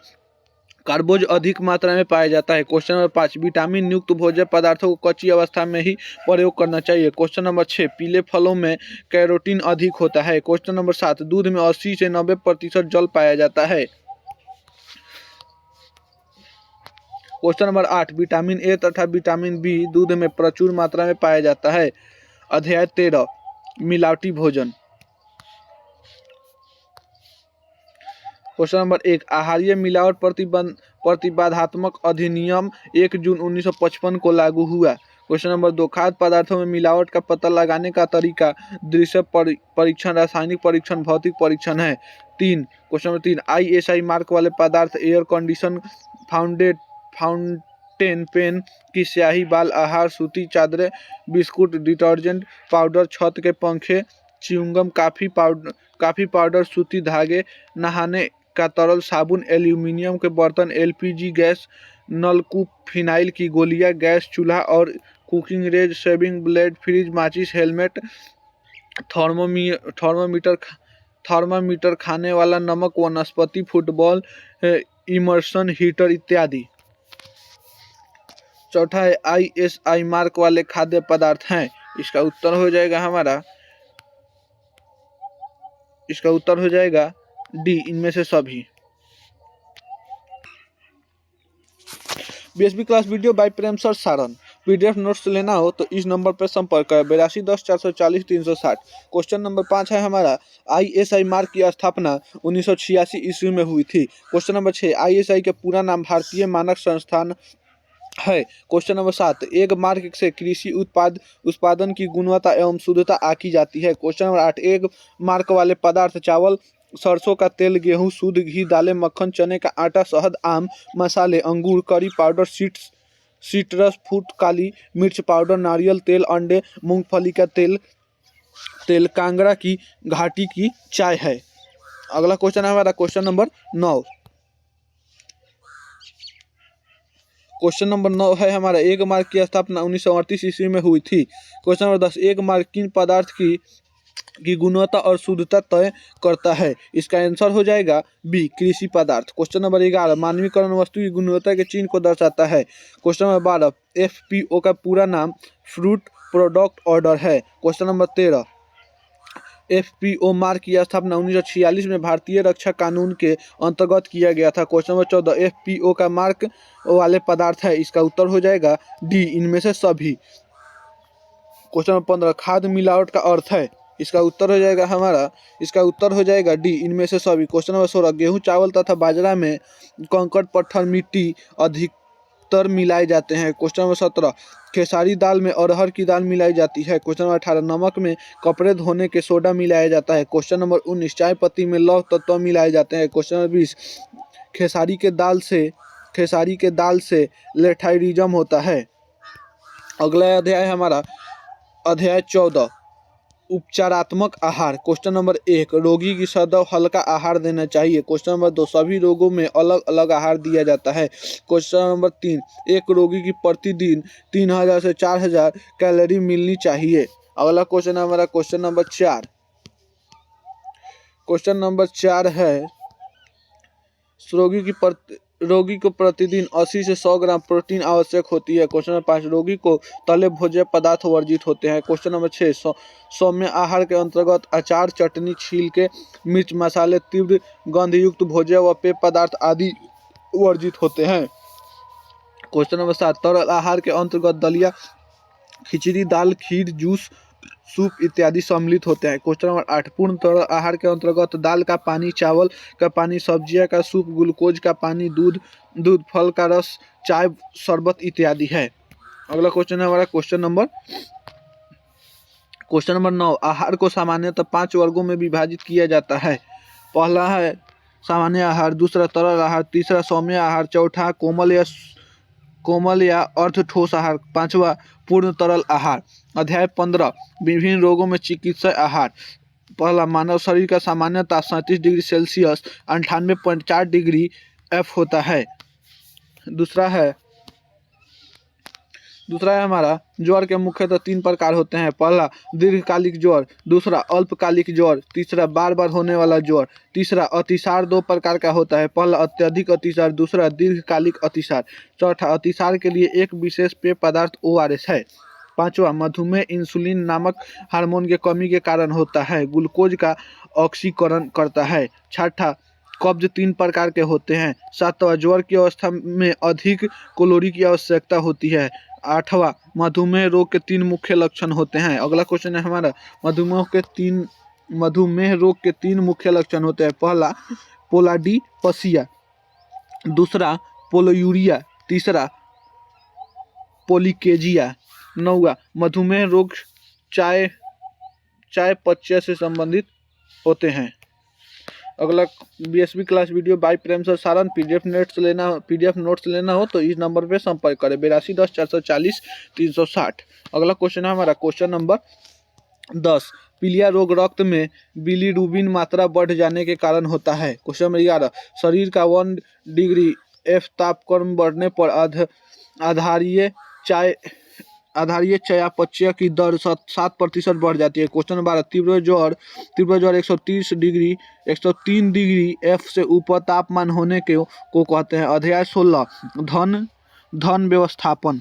कार्बोज अधिक मात्रा में पाया जाता है। क्वेश्चन नंबर 5, विटामिन युक्त भोज्य पदार्थों को कच्ची अवस्था में ही प्रयोग करना चाहिए। क्वेश्चन नंबर 6, पीले फलों में कैरोटीन अधिक होता है। क्वेश्चन नंबर 7, दूध में 80 से 90% जल पाया जाता है। क्वेश्चन नंबर 8, विटामिन ए तथा विटामिन बी दूध में प्रचुर मात्रा में पाया जाता है। अध्याय 13, मिलावटी भोजन। क्वेश्चन नंबर 1, आहारीय मिलावट प्रतिबंधात्मक अधिनियम 1 जून 1955 को लागू हुआ। क्वेश्चन नंबर 2, खाद्य पदार्थों में मिलावट का पता लगाने का तरीका दृश्य परीक्षण, रासायनिक परीक्षण, भौतिक परीक्षण है। क्वेश्चन नंबर 3, ISI मार्क वाले पदार्थ एयर कंडीशन, फाउंटेन पेन की स्याही, बाल आहार, सूती चादरें, बिस्कुट, डिटर्जेंट पाउडर, छत के पंखे, च्युइंगम, काफी पाउडर, सूती धागे, नहाने का तरल साबुन, एल्यूमिनियम के बर्तन, LPG गैस, नलकूप, फिनाइल की गोलियां, गैस चूल्हा और cooking range, shaving blade, fridge, माचिस, हेलमेट, थर्मामीटर, खाने वाला नमक, वनस्पति, फुटबॉल, इमर्शन हीटर इत्यादि। चौथा है ISI मार्क वाले खाद्य पदार्थ हैं। इसका उत्तर हो जाएगा डी, इनमें से सभी। BSB क्लास वीडियो बाय प्रेम सर सारण। PDF नोट्स लेना हो तो इस नंबर पर संपर्क करें 8210440360। क्वेश्चन नंबर 5 है हमारा, ISI मार्क की स्थापना 1986 ईस्वी में हुई थी। क्वेश्चन नंबर 6, ISI का पूरा नाम भारतीय मानक संस्थान है। क्वेश्चन नंबर 7, एक मार्क से कृषि उत्पादन की गुणवत्ता एवं शुद्धता आकी जाती है। क्वेश्चन नंबर 8, एक मार्क वाले पदार्थ चावल, सरसों का तेल, गेहूं, शुद्ध घी, दालें, मक्खन, चने का आटा, शहद, आम, मसाले, अंगूर, करी पाउडर, सिट्रस फ्रूट, काली मिर्च पाउडर, नारियल तेल, अंडे, मूंगफली का तेल, कांगड़ा की घाटी की चाय है। अगला क्वेश्चन है हमारा क्वेश्चन नंबर 9। क्वेश्चन नंबर 9 है हमारा, एक मार्क की स्थापना 1938 ईस्वी में हुई थी। क्वेश्चन नंबर 10, एक मार्क किन पदार्थ की गुणवत्ता और शुद्धता तय करता है। इसका आंसर हो जाएगा बी, कृषि पदार्थ। क्वेश्चन नंबर 11, मानवीकरण वस्तु की गुणवत्ता के चिन्ह को दर्शाता है। क्वेश्चन नंबर 12, FPO का पूरा नाम फ्रूट प्रोडक्ट ऑर्डर है। क्वेश्चन नंबर 13, FPO मार्क की स्थापना 1946 में भारतीय रक्षा कानून के अंतर्गत किया गया था। क्वेश्चन नंबर 14, FPO का मार्क वाले पदार्थ है। इसका उत्तर हो जाएगा डी, इनमें से सभी। क्वेश्चन नंबर 15, खाद्य मिलावट का अर्थ है। इसका उत्तर हो जाएगा डी, इनमें से सभी। क्वेश्चन नंबर 16, गेहूं, चावल तथा बाजरा में कंकड़, पत्थर, मिट्टी अधिकतर मिलाए जाते हैं। क्वेश्चन नंबर 17, खेसारी दाल में अरहर की दाल मिलाई जाती है। क्वेश्चन नंबर 18, नमक में कपड़े धोने के सोडा मिलाया जाता है। क्वेश्चन नंबर 19, चाय पत्ती में लौह तत्व मिलाए जाते हैं। क्वेश्चन नंबर 20, खेसारी के दाल से लेथाइरिज्म होता है। अगला अध्याय हमारा अध्याय 14, उपचारात्मक आहार। क्वेश्चन नंबर 1, रोगी की सदैव हल्का आहार देना चाहिए। क्वेश्चन नंबर 2, सभी रोगों में अलग अलग आहार दिया जाता है। क्वेश्चन नंबर 3, एक रोगी की प्रतिदिन 3000 से 4000 कैलोरी मिलनी चाहिए। अगला क्वेश्चन है हमारा क्वेश्चन नंबर 4। क्वेश्चन नंबर 4 है, रोगी को प्रतिदिन 80 से 100 ग्राम प्रोटीन आवश्यक होती है। क्वेश्चन नंबर 5, रोगी को तले भोज्य पदार्थ वर्जित होते हैं। क्वेश्चन नंबर 6, सौम्य आहार के अंतर्गत अचार, चटनी, छिलके, मिर्च, मसाले, तीव्र गंधयुक्त भोज्य व पेय पदार्थ आदि वर्जित होते हैं। क्वेश्चन नंबर 7, तरल आहार के अंतर्गत दलिया, खिचड़ी, दाल, खीर, जूस सूप इत्यादि सम्मिलित होते हैं। क्वेश्चन नंबर 8, पूर्ण तरल आहार के अंतर्गत दाल का पानी, चावल का पानी, सब्जियां का सूप, ग्लूकोज का पानी, दूध, फल का रस, चाय, शरबत इत्यादि है। अगला क्वेश्चन है हमारा क्वेश्चन नंबर 9, आहार को सामान्यतः 5 वर्गों में विभाजित किया जाता है। पहला है सामान्य आहार, दूसरा तरल आहार, तीसरा सौम्य आहार, चौथा कोमल या अर्ध ठोस आहार, पांचवा पूर्ण तरल आहार। अध्याय 15, विभिन्न रोगों में चिकित्सा आहार। पहला, मानव शरीर का सामान्य ताप 37 डिग्री सेल्सियस 98.4 डिग्री एफ होता है। दूसरा है हमारा ज्वर के मुख्यतः 3 प्रकार होते हैं। पहला दीर्घकालिक ज्वर, दूसरा अल्पकालिक ज्वर, तीसरा बार बार होने वाला ज्वर। तीसरा अतिसार 2 प्रकार का होता है। पहला अत्यधिक अतिसार, दूसरा दीर्घकालिक अतिसार। चौथा अतिसार के लिए एक विशेष पेय पदार्थ ORS है। पांचवा मधुमेह इंसुलिन नामक हार्मोन के कमी के कारण होता है, ग्लूकोज का ऑक्सीकरण करता है। छठा कब्ज 3 प्रकार के होते हैं। सातवां ज्वर की अवस्था में अधिक कैलोरी की आवश्यकता होती है। आठवां मधुमेह रोग के 3 मुख्य लक्षण होते हैं। अगला क्वेश्चन है हमारा मधुमेह रोग के 3 मुख्य लक्षण होते हैं। पहला पोलाडीपसिया, दूसरा पोलोयूरिया, तीसरा पोलिकेजिया। 9वां मधुमेह रोग चयापचय से संबंधित होते हैं। अगला BSB class video by Prem sir Saran PDF notes लेना हो तो इस नंबर पे संपर्क करें 8210 440 360। अगला क्वेश्चन है हमारा क्वेश्चन नंबर 10, पीलिया रोग रक्त में बिलीरुबिन मात्रा बढ़ जाने के कारण होता है। क्वेश्चन नंबर 11, शरीर का 1 डिग्री F तापक्रम बढ़ने पर आधारीय चयापचय की दर 7% बढ़ जाती है। क्वेश्चन नंबर 12, तीव्र ज्वर 103 डिग्री F से ऊपर तापमान होने को कहते हैं। अध्याय 16, धन व्यवस्थापन।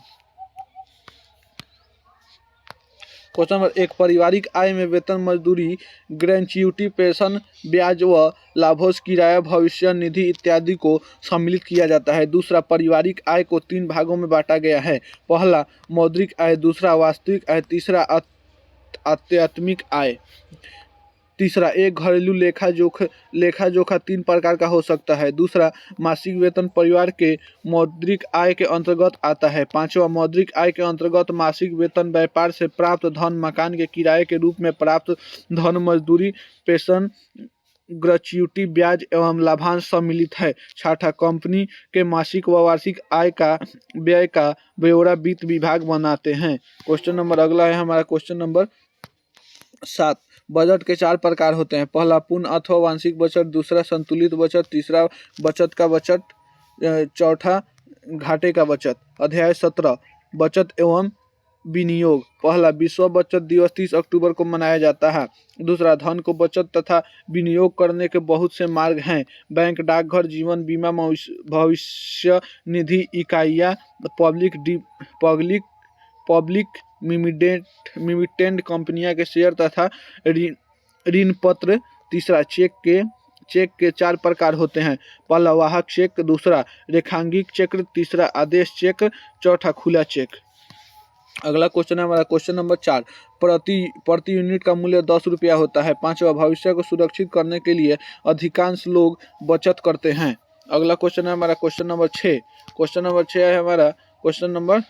क्वेश्चन नंबर 1, पारिवारिक आय में वेतन, मजदूरी, ग्रेच्युटी, पेंशन, ब्याज व लाभांश, किराया, भविष्य निधि इत्यादि को सम्मिलित किया जाता है। दूसरा, पारिवारिक आय को 3 भागों में बांटा गया है। पहला मौद्रिक आय, दूसरा वास्तविक आय, तीसरा आध्यात्मिक आय। तीसरा, एक घरेलू लेखा जोखा 3 प्रकार का हो सकता है। दूसरा, मासिक वेतन परिवार के मौद्रिक आय के अंतर्गत आता है। पांचवा, मौद्रिक आय के अंतर्गत मासिक वेतन, व्यापार से प्राप्त धन, मकान के किराए के रूप में प्राप्त धन, मजदूरी, पेंशन, ग्रेच्युटी, ब्याज एवं लाभांश सम्मिलित है। छठा, कंपनी के मासिक व वार्षिक आय का व्यय का ब्यौरा वित्त विभाग बनाते हैं। क्वेश्चन नंबर अगला है हमारा क्वेश्चन नंबर 7, बजट के 4 प्रकार होते हैं। पहला पूर्ण अथवा वांशिक बजट, दूसरा संतुलित बजट, तीसरा बचत का बजट, चौथा घाटे का बचत। अध्याय 17, बचत एवं विनियोग। पहला, विश्व बचत दिवस 30 अक्टूबर को मनाया जाता है। दूसरा, धन को बचत तथा विनियोग करने के बहुत से मार्ग हैं। बैंक, डाकघर, जीवन बीमा, भविष्य निधि इकाइयाँ, पब्लिक लिमिटेड कंपनियां के शेयर तथा ऋण पत्र। तीसरा, चेक के 4 प्रकार होते हैं। पहला वाहक चेक, दूसरा रेखांकित चेक, तीसरा आदेश चेक, चौथा खुला चेक। अगला क्वेश्चन है हमारा क्वेश्चन नंबर 4, प्रति यूनिट का मूल्य 10 रुपया होता है। पांचवा, भविष्य को सुरक्षित करने के लिए अधिकांश लोग बचत करते हैं। अगला क्वेश्चन है हमारा क्वेश्चन नंबर 6। क्वेश्चन नंबर 6 है हमारा क्वेश्चन नंबर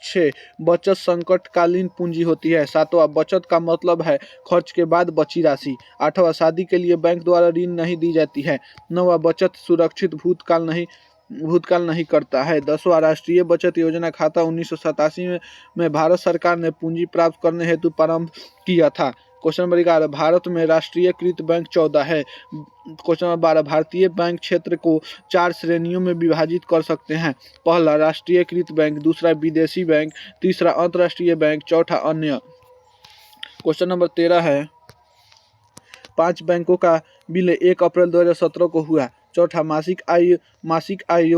6, बचत संकटकालीन पूंजी होती है। सातवां, बचत का मतलब है खर्च के बाद बची राशि। आठवां, शादी के लिए बैंक द्वारा ऋण नहीं दी जाती है। नौवां, बचत सुरक्षित भूतकाल नहीं करता है। 10वां, राष्ट्रीय बचत योजना खाता 1987 में भारत सरकार ने पूंजी प्राप्त करने हेतु प्रारंभ किया था। क्वेश्चन नंबर 11, भारत में राष्ट्रीयकृत बैंक 14 है। क्वेश्चन नंबर 12, भारतीय बैंक क्षेत्र को 4 श्रेणियों में विभाजित कर सकते हैं। पहला, राष्ट्रीयकृत बैंक, दूसरा विदेशी बैंक, तीसरा अंतर्राष्ट्रीय बैंक, चौथा अन्य। क्वेश्चन नंबर 13 है, 5 बैंकों का विलय 1 अप्रैल 2017 को हुआ। चौथा, मासिक आय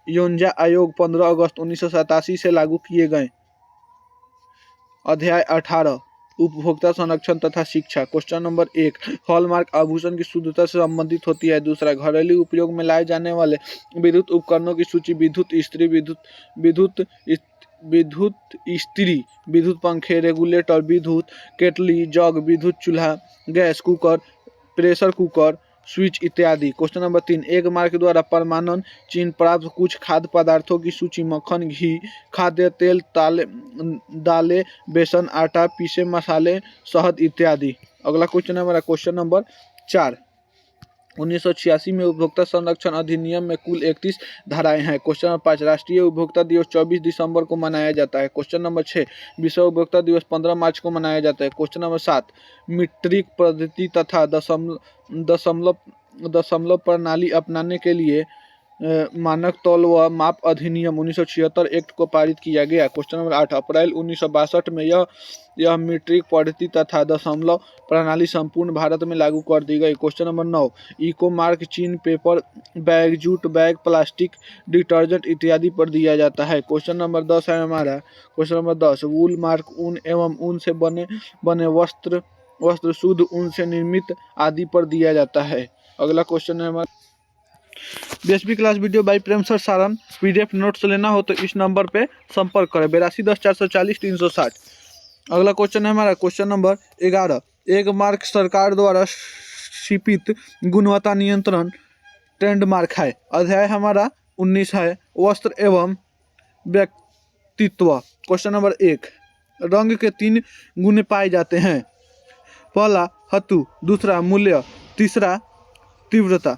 योजना आयोग 15 अगस्त 1987 से लागू किए गए। अध्याय 18, उपभोक्ता संरक्षण तथा शिक्षा। क्वेश्चन नंबर 1, हॉलमार्क आभूषण की शुद्धता से संबंधित होती है। दूसरा, घरेलू उपयोग में लाए जाने वाले विद्युत उपकरणों की सूची, विद्युत इस्त्री, विद्युत विद्युत इस्त्री, विद्युत पंखे, रेगुलेटर, विद्युत केटली, जग, विद्युत चूल्हा, gas cooker, pressure cooker, switch इत्यादि। क्वेश्चन नंबर 3, एक मार्क द्वारा प्रमाणन चिन्ह प्राप्त कुछ खाद्य पदार्थों की सूची: मक्खन, घी, खाद्य तेल, दालें, बेसन, आटा, पीसे मसाले, शहद इत्यादि। अगला क्वेश्चन है हमारा क्वेश्चन नंबर 4, 1986 में उपभोक्ता संरक्षण अधिनियम में कुल 31 धाराएं हैं। क्वेश्चन नंबर 5, राष्ट्रीय उपभोक्ता दिवस 24 दिसंबर को मनाया जाता है। क्वेश्चन नंबर 6, विश्व उपभोक्ता दिवस 15 मार्च को मनाया जाता है। क्वेश्चन नंबर 7, मीट्रिक पद्धति तथा दशमलव प्रणाली अपनाने के लिए मानक तौल व माप अधिनियम 1976 एक्ट को पारित किया गया। क्वेश्चन नंबर 8, अप्रैल 1962 में यह मीट्रिक पद्धति तथा दशमलव प्रणाली संपूर्ण भारत में लागू कर दी गई। क्वेश्चन नंबर 9, इको मार्क चिन्ह paper bag, jute bag, plastic, detergent इत्यादि पर दिया जाता है। क्वेश्चन नंबर 10 है हमारा क्वेश्चन नंबर 10, वूल मार्क ऊन एवं ऊन से बने वस्त्र शुद्ध ऊन से निर्मित आदि पर दिया जाता है। अगला क्वेश्चन है हमारा BSP class video by Prem sir Saran PDF notes लेना हो तो इस नंबर पे संपर्क करें 8210440360। अगला क्वेश्चन है हमारा क्वेश्चन नंबर 11, एक मार्क सरकार द्वारा स्वीकृत गुणवत्ता नियंत्रण ट्रेडमार्क है। अध्याय हमारा 19 है, वस्त्र एवं व्यक्तित्व। क्वेश्चन नंबर 1, रंग के 3 गुण पाए जाते हैं। पहला धातु, दूसरा मूल्य, तीसरा तीव्रता।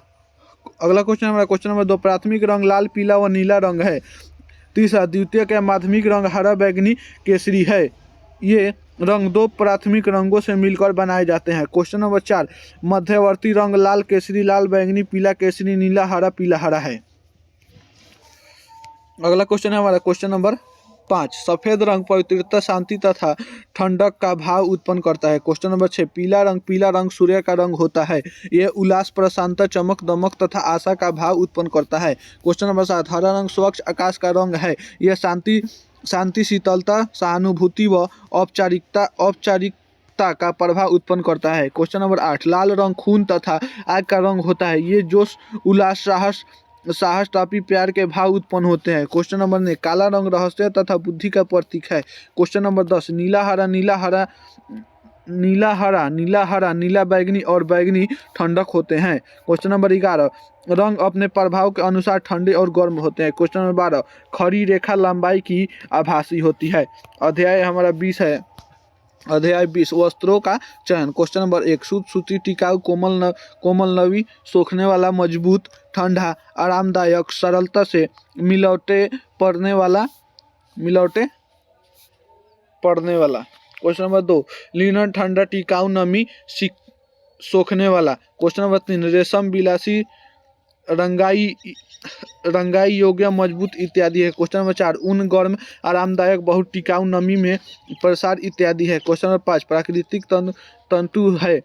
अगला क्वेश्चन हमारा क्वेश्चन नंबर 2, प्राथमिक रंग लाल, पीला व नीला रंग है। तीसरा द्वितीयक या माध्यमिक रंग हरा, बैगनी, केसरी है। ये रंग 2 प्राथमिक रंगों से मिलकर बनाए जाते हैं। क्वेश्चन नंबर 4, मध्यवर्ती रंग लाल, केसरी, लाल, बैगनी, पीला, केसरी, नीला, हरा, पीला, हरा है। अगला क्वेश्चन है हमारा क्वेश्चन नंबर 5, सफेद रंग पवित्रता, शांति तथा ठंडक का भाव उत्पन्न करता है। क्वेश्चन नंबर 6, पीला रंग सूर्य का रंग होता है। यह उल्लास, प्रसन्नता, चमक, दमक तथा आशा का भाव उत्पन्न करता है। क्वेश्चन नंबर 7, हरा रंग स्वच्छ आकाश का रंग है। यह शांति, शीतलता, सहानुभूति व औपचारिकता का प्रभाव उत्पन्न करता है। क्वेश्चन नंबर 8, लाल रंग खून तथा आग का रंग होता है। ये जोश, उल्लास, साहस, टापी, प्यार के भाव उत्पन्न होते हैं। क्वेश्चन नंबर 9, काला रंग रहस्य तथा बुद्धि का प्रतीक है। क्वेश्चन नंबर 10, नीला हरा, नीला बैगनी और बैगनी ठंडक होते हैं। क्वेश्चन नंबर 11, रंग अपने प्रभाव के अनुसार ठंडे और गर्म होते हैं। क्वेश्चन नंबर 12, खड़ी रेखा लंबाई की आभासी होती है। अध्याय हमारा 20 है, अध्याय 20, वस्त्रों का चयन। क्वेश्चन नंबर 1, सूत, सूती, टिकाऊ, कोमल नवी, सोखने वाला, मजबूत, ठंडा, आरामदायक, सरलता से मिलौटे पड़ने वाला। क्वेश्चन नंबर 2, लिनन, ठंडा, टिकाऊ, नमी, सोखने वाला। क्वेश्चन नंबर 3, रेशम, बिलासी, रंगाई योग्य, मजबूत इत्यादि है। क्वेश्चन नंबर 4, ऊन, गर्म, आरामदायक, बहुत टिकाऊ, नमी में प्रसार इत्यादि है। क्वेश्चन नंबर 5, प्राकृतिक तंतु है।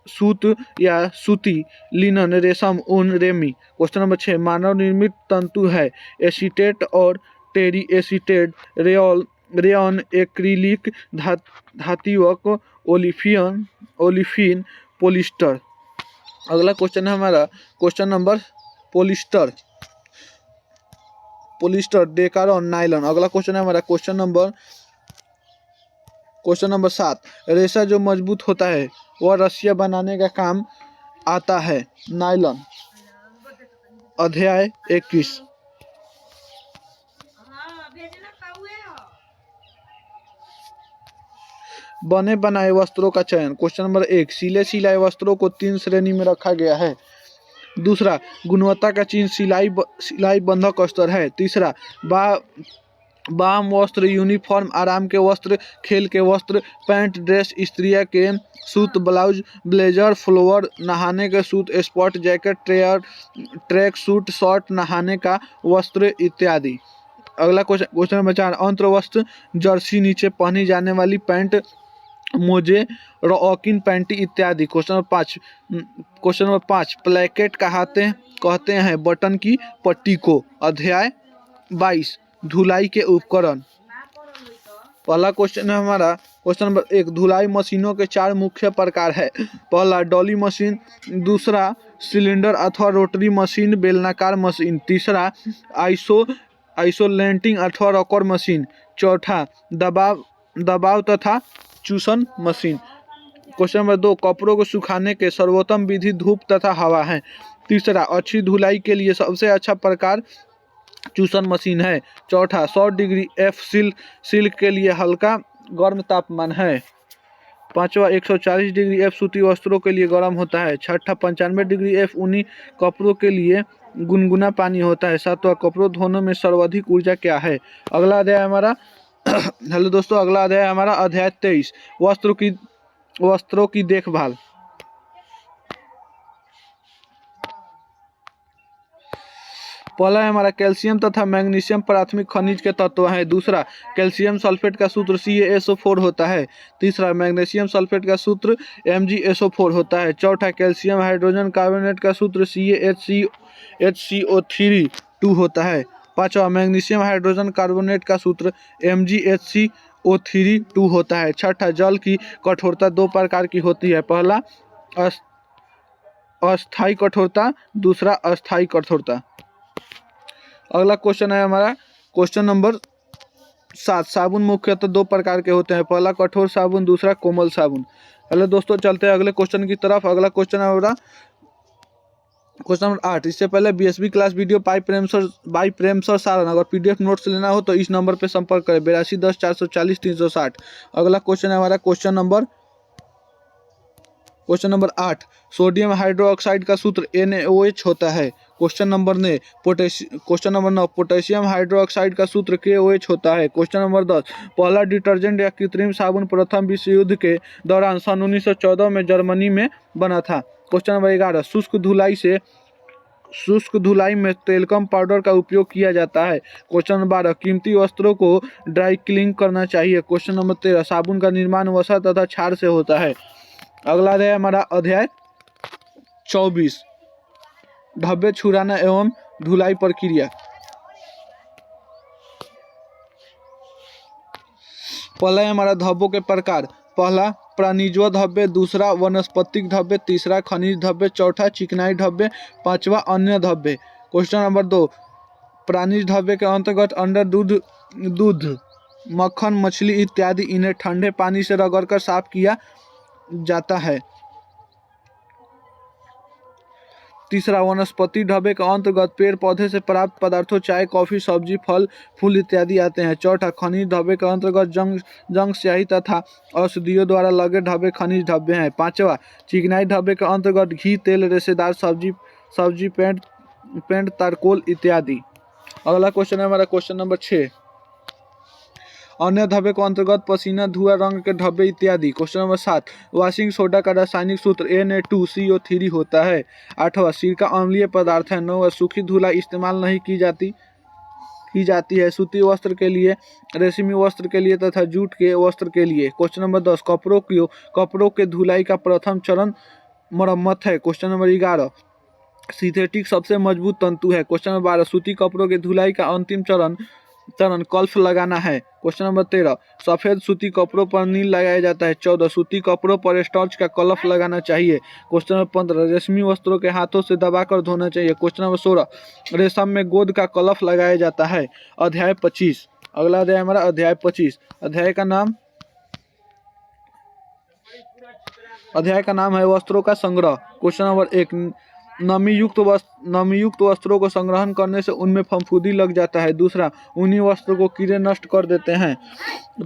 सूत या सूती, लिनन, रेशम, ऊन, रेमी। क्वेश्चन नंबर 6, मानव निर्मित तंतु है। एसीटेट और टेरी एसीटेट, रेयन, एक्रिलिक, धातुवक, ओलिफिन, पोलिस्टर। अगला क्वेश्चन है हमारा question number polyester, dacron, nylon. अगला क्वेश्चन है हमारा क्वेश्चन नंबर 7, रेशा जो मजबूत होता है वह रस्सियाँ बनाने का काम आता है। नायलॉन। अध्याय 21, बने बनाए वस्त्रों का चयन। क्वेश्चन नंबर 1, सिले सिलाए वस्त्रों को 3 श्रेणी में रखा गया है। दूसरा, गुणवत्ता का चिन्ह सिलाई बंधक स्तर है। तीसरा, बाम वस्त्र, यूनिफॉर्म, आराम के वस्त्र, खेल के वस्त्र, पैंट, ड्रेस, स्त्रियां के सूट, ब्लाउज, ब्लेजर, फ्लोवर, नहाने के suit, sport jacket, track suit, short, नहाने का वस्त्र इत्यादि। अगला क्वेश्चन नंबर 4, अंतर वस्त्र, जर्सी, नीचे पहनी जाने वाली पैंट, मोजे, रॉकिन पैंटी इत्यादि। क्वेश्चन नंबर 5, प्लेकेट कहते हैं बटन की पट्टी को। अध्याय 22, धुलाई के उपकरण। पहला क्वेश्चन है हमारा क्वेश्चन नंबर 1, धुलाई मशीनों के 4 मुख्य प्रकार है। पहला, डॉली मशीन, दूसरा, सिलेंडर अथवा रोटरी मशीन, बेलनाकार मशीन, तीसरा, आइसोलेटिंग अथवा रॉकर मशीन। चौथा दबाव तथा चूसन मशीन। क्वेश्चन नंबर 2, कपड़ों को सुखाने के सर्वोत्तम विधि धूप तथा हवा है। तीसरा, अच्छी धुलाई के लिए सबसे अच्छा प्रकार चूसन मशीन है। चौथा, 100 डिग्री F सिल्क के लिए हल्का गर्म तापमान है। पांचवा, 140 डिग्री F सूती वस्त्रों के लिए गर्म होता है। छठा, 95 डिग्री F ऊनी कपड़ों के लिए गुनगुना पानी होता है। सातवां, कपड़ों धोने में सर्वाधिक ऊर्जा क्या है। अगला अध्याय हमारा हेलो दोस्तों, अगला अध्याय हमारा अध्याय 23, वस्त्रों की देखभाल। पहला है हमारा कैल्शियम तथा मैग्नीशियम प्राथमिक खनिज के तत्व हैं। दूसरा, कैल्शियम सल्फेट का सूत्र CaSO4 होता है। तीसरा, मैग्नीशियम सल्फेट का सूत्र MgSO4 होता है। चौथा, कैल्शियम हाइड्रोजन कार्बोनेट का सूत्र CaHCO3 होता है। पांचवा, मैग्नीशियम हाइड्रोजन कार्बोनेट का सूत्र MgHCO3 होता है। छठा, जल की कठोरता 2 प्रकार की होती है। पहला अस्थायी कठोरता, दूसरा अस्थायी कठोरता। अगला क्वेश्चन है हमारा क्वेश्चन नंबर 7, साबुन मुख्यतः 2 प्रकार के होते हैं। पहला कठोर साबुन, दूसरा कोमल साबुन। हेलो दोस्तों, चलते हैं अगले क्वेश्चन की तरफ। अगला क्वेश्चन है हमारा क्वेश्चन नंबर 8। इससे पहले BSB class video by Prem sir Saran अगर PDF नोट्स लेना हो तो इस नंबर पर संपर्क करें 82 10 440 360। अगला क्वेश्चन है हमारा क्वेश्चन नंबर 8, सोडियम हाइड्रोक्साइड का सूत्र NaOH होता है। क्वेश्चन नंबर 9, पोटेशियम हाइड्रोक्साइड का सूत्र KOH होता है। क्वेश्चन नंबर 10, पहला डिटर्जेंट या कृत्रिम साबुन प्रथम विश्व युद्ध के दौरान सन 1914 में जर्मनी में बना था। क्वेश्चन नंबर 11, शुष्क धुलाई में टेल्कम पाउडर का उपयोग किया जाता है। क्वेश्चन नंबर 12, कीमती वस्त्रों को ड्राई क्लीन करना चाहिए। क्वेश्चन नंबर 13, साबुन का निर्माण वसा तथा क्षार से होता है। अगला अध्याय हमारा अध्याय 24, धब्बे छुड़ाना एवं धुलाई प्रक्रिया। पहला है हमारा धब्बों के प्रकार। पहला प्राणिजोय धब्बे, दूसरा वनस्पतिक धब्बे, तीसरा खनिज धब्बे, चौथा चिकनाई धब्बे, पांचवा अन्य धब्बे। क्वेश्चन नंबर 2, प्राणिज धब्बे के अंतर्गत अंडा, दूध, मक्खन, मछली इत्यादि। इन्हें ठंडे पानी से रगड़कर साफ किया जाता है। तीसरा, वनस्पति ढब्बे के अंतर्गत पेड़ पौधे से प्राप्त पदार्थों चाय, कॉफी, सब्जी, फल, फूल इत्यादि आते हैं। चौथा, खनिज ढब्बे के अंतर्गत जंग स्याही तथा औषधियों द्वारा लगे ढब्बे खनिज ढब्बे हैं। पांचवा, चिकनाई ढब्बे के अंतर्गत घी, तेल, रेशेदार सब्जी, पेंट, तारकोल इत्यादि। अगला क्वेश्चन है हमारा क्वेश्चन नंबर 6, अन्य धब्बे को अंतर्गत पसीना, धुआं, रंग के धब्बे इत्यादि। क्वेश्चन नंबर 7, वॉशिंग सोडा का रासायनिक सूत्र Na2CO3 होता है। 8वां, सिरका अम्लीय पदार्थ है। 9वां, सूखी धुलाई इस्तेमाल नहीं की जाती है सूती वस्त्र के लिए, रेशमी वस्त्र के लिए तथा जूट के वस्त्र के लिए। क्वेश्चन नंबर 10, कपड़ों के धुलाई का प्रथम चरण मरम्मत है। क्वेश्चन नंबर 11, सिंथेटिक सबसे मजबूत तंतु है। क्वेश्चन नंबर 12, सूती कपड़ों के धुलाई का अंतिम चरण कल्फ लगाना है। क्वेश्चन नंबर 13, सफेद सूती कपड़ों पर नील लगाया जाता है। 14, सूती कपड़ों पर स्टार्च का कलफ लगाना चाहिए। क्वेश्चन नंबर 15, रेशमी वस्त्रों के हाथों से दबाकर धोना चाहिए। क्वेश्चन नंबर 16, रेशम में गोंद का कलफ लगाया जाता है। अध्याय 25, अगला अध्याय हमारा अध्याय 25। अध्याय का नाम है वस्त्रों का संग्रह। क्वेश्चन नंबर 1, नमी युक्त वस्त्रों को संग्रहण करने से उनमें फफूंदी लग जाता है। दूसरा, ऊनी वस्त्र को कीड़े नष्ट कर देते हैं।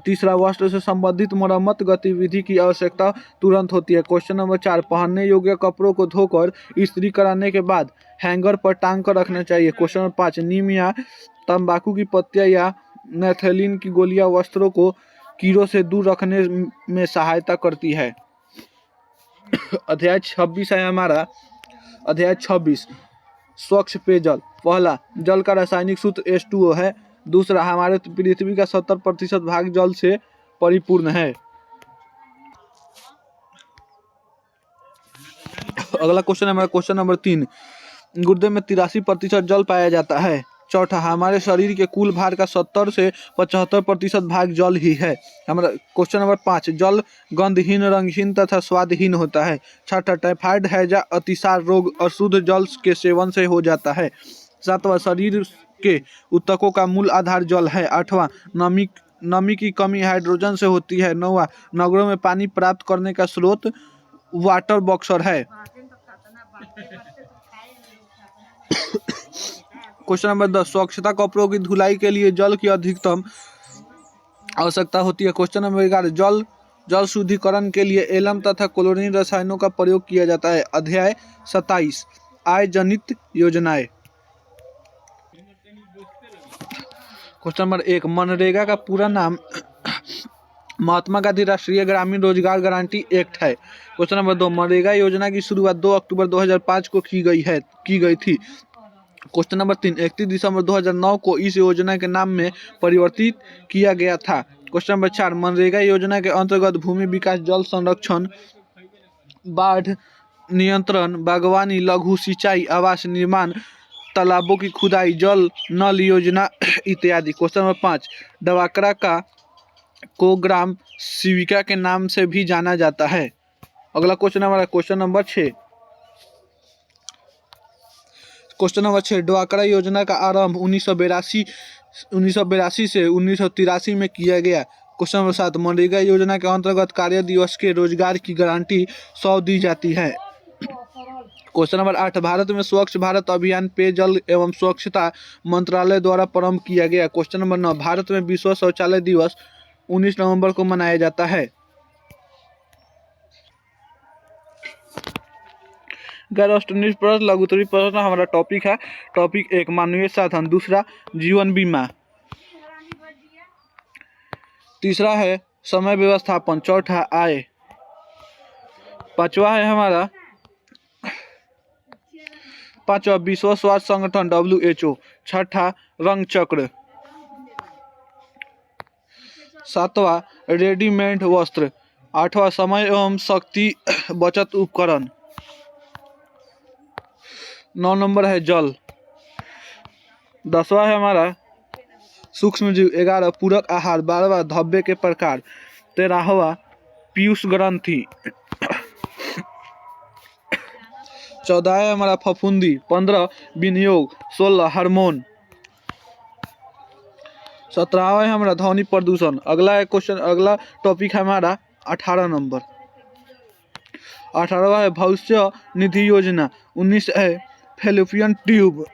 तीसरा, वस्त्र से संबंधित मरम्मत गतिविधि की आवश्यकता तुरंत होती है। क्वेश्चन नंबर 4, पहनने योग्य कपड़ों को धोकर इस्त्री कराने के बाद हैंगर पर टांग कर रखना चाहिए। क्वेश्चन नंबर 5, नीम या तंबाकू की पत्तियां या नैप्थेलिन की गोलियां वस्त्रों को कीड़ों से दूर रखने में सहायता करती है। अध्याय 26 है हमारा अध्याय 26, स्वच्छ पेयजल। पहला, जल का रासायनिक सूत्र H2O है। दूसरा, हमारे पृथ्वी का 70% भाग जल से परिपूर्ण है। अगला क्वेश्चन है हमारा क्वेश्चन नंबर 3, गुर्दे में 83% जल पाया जाता है। चौथा, हमारे शरीर के कुल भार का 70 से 75% भाग जल ही है। हमारा क्वेश्चन नंबर 5, जल गंधहीन, रंगहीन तथा स्वादहीन होता है। छठा, टाइफाइड, हैजा, अतिसार रोग अशुद्ध जल के सेवन से हो जाता है। सातवां, शरीर के ऊतकों का मूल आधार जल है। 8वां, नमी की कमी हाइड्रोजन से होती है। 9वां, नगरों में पानी प्राप्त करने का स्रोत वाटर बॉक्सर है। क्वेश्चन नंबर 10, स्वच्छता कपड़ों की धुलाई के लिए जल की अधिकतम आवश्यकता होती है। क्वेश्चन नंबर 11, जल शुद्धिकरण के लिए एलम तथा क्लोरीन रसायनों का प्रयोग किया जाता है। अध्याय 27, आय जनित योजनाएं। क्वेश्चन नंबर 1, मनरेगा का पूरा नाम महात्मा गांधी राष्ट्रीय ग्रामीण रोजगार गारंटी एक्ट है। क्वेश्चन नंबर 2, मनरेगा योजना की शुरुआत 2 अक्टूबर 2005 को की गई थी। क्वेश्चन नंबर 3, 31 दिसंबर 2009 को इस योजना के नाम में परिवर्तित किया गया था। क्वेश्चन नंबर 4, मनरेगा योजना के अंतर्गत भूमि विकास, जल संरक्षण, बाढ़ नियंत्रण, बागवानी, लघु सिंचाई, आवास निर्माण, तालाबों की खुदाई, जल नल योजना इत्यादि। क्वेश्चन नंबर 5, डवाकरा को ग्राम सेविका के नाम से भी जाना जाता है। अगला क्वेश्चन हमारा क्वेश्चन नंबर 6। क्वेश्चन नंबर 6, डवाकरा योजना का आरंभ 1982 से 1983 में किया गया। क्वेश्चन नंबर 7, मनरेगा योजना के अंतर्गत कार्य दिवस के रोजगार की गारंटी 100 दी जाती है। क्वेश्चन नंबर 8, भारत में स्वच्छ भारत अभियान पेयजल एवं स्वच्छता मंत्रालय द्वारा प्रारंभ किया गया। क्वेश्चन नंबर 9, भारत में विश्व शौचालय दिवस 19 नवंबर को मनाया जाता है। गैर राष्ट्रीय प्रश्न, लघुत्तरीय प्रश्न हमारा टॉपिक है। टॉपिक 1, मानवीय साधन। दूसरा, जीवन बीमा। तीसरा है समय व्यवस्थापन। चौथा, आय। पांचवा है हमारा विश्व स्वास्थ्य संगठन WHO। छठा, रंग चक्र। सातवां, रेडीमेड वस्त्र। आठवां, समय एवं शक्ति बचत उपकरण। 9 नंबर है जल। 10वां है हमारा सूक्ष्म जीव। 11, पूरक आहार। 12वां, धब्बे के प्रकार। 13वां, पीयूष ग्रंथि। 14 है हमारा फफूंदी। 15, विनियोग। 16, हार्मोन। 17वां है हमारा ध्वनि प्रदूषण। अगला टॉपिक है हमारा 18 नंबर। 18वां है भविष्य निधि योजना। 19 है फैलोपियन ट्यूब।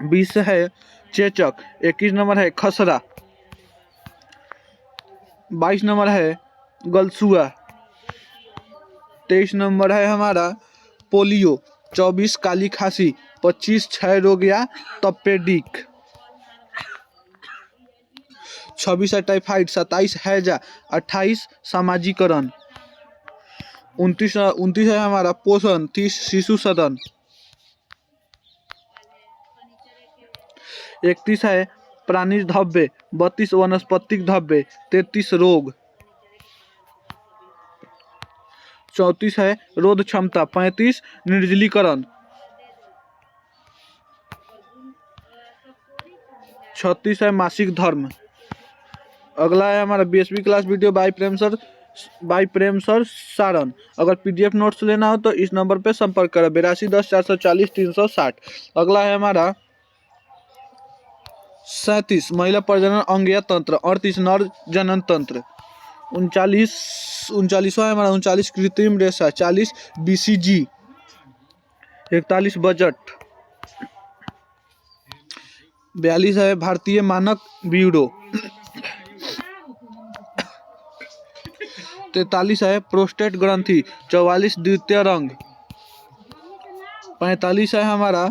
20 है चेचक। 21 नंबर है खसरा। 22 नंबर है गलसुआ। 23 नंबर है हमारा पोलियो। 24, काली खांसी। 25, क्षय रोग या तपेदिक। 26 है टाइफाइड। 27, हैजा। 28, सामाजिकरण। 29 है हमारा पोषण। 30, शिशु सदन। 31 है प्राणिज धब्बे। 32, वनस्पतिक धब्बे। 33, रोग। 34 है रोध क्षमता। 35, निर्जलीकरण। 36 है मासिक धर्म। अगला है हमारा 20वीं class video by Prem sir Saran. अगर PDF नोट्स लेना हो तो इस नंबर पे संपर्क करें 8210 440 360। अगला है हमारा 37, महिला प्रजनन अंग या तंत्र। 38, नर जनन तंत्र। 39वां है हमारा 39, कृत्रिम रेशा। 40, BCG। 41, बजट। 42 है भारतीय मानक ब्यूरो। 43 है प्रोस्टेट ग्रंथि। 44, द्वितीय रंग। 45 है हमारा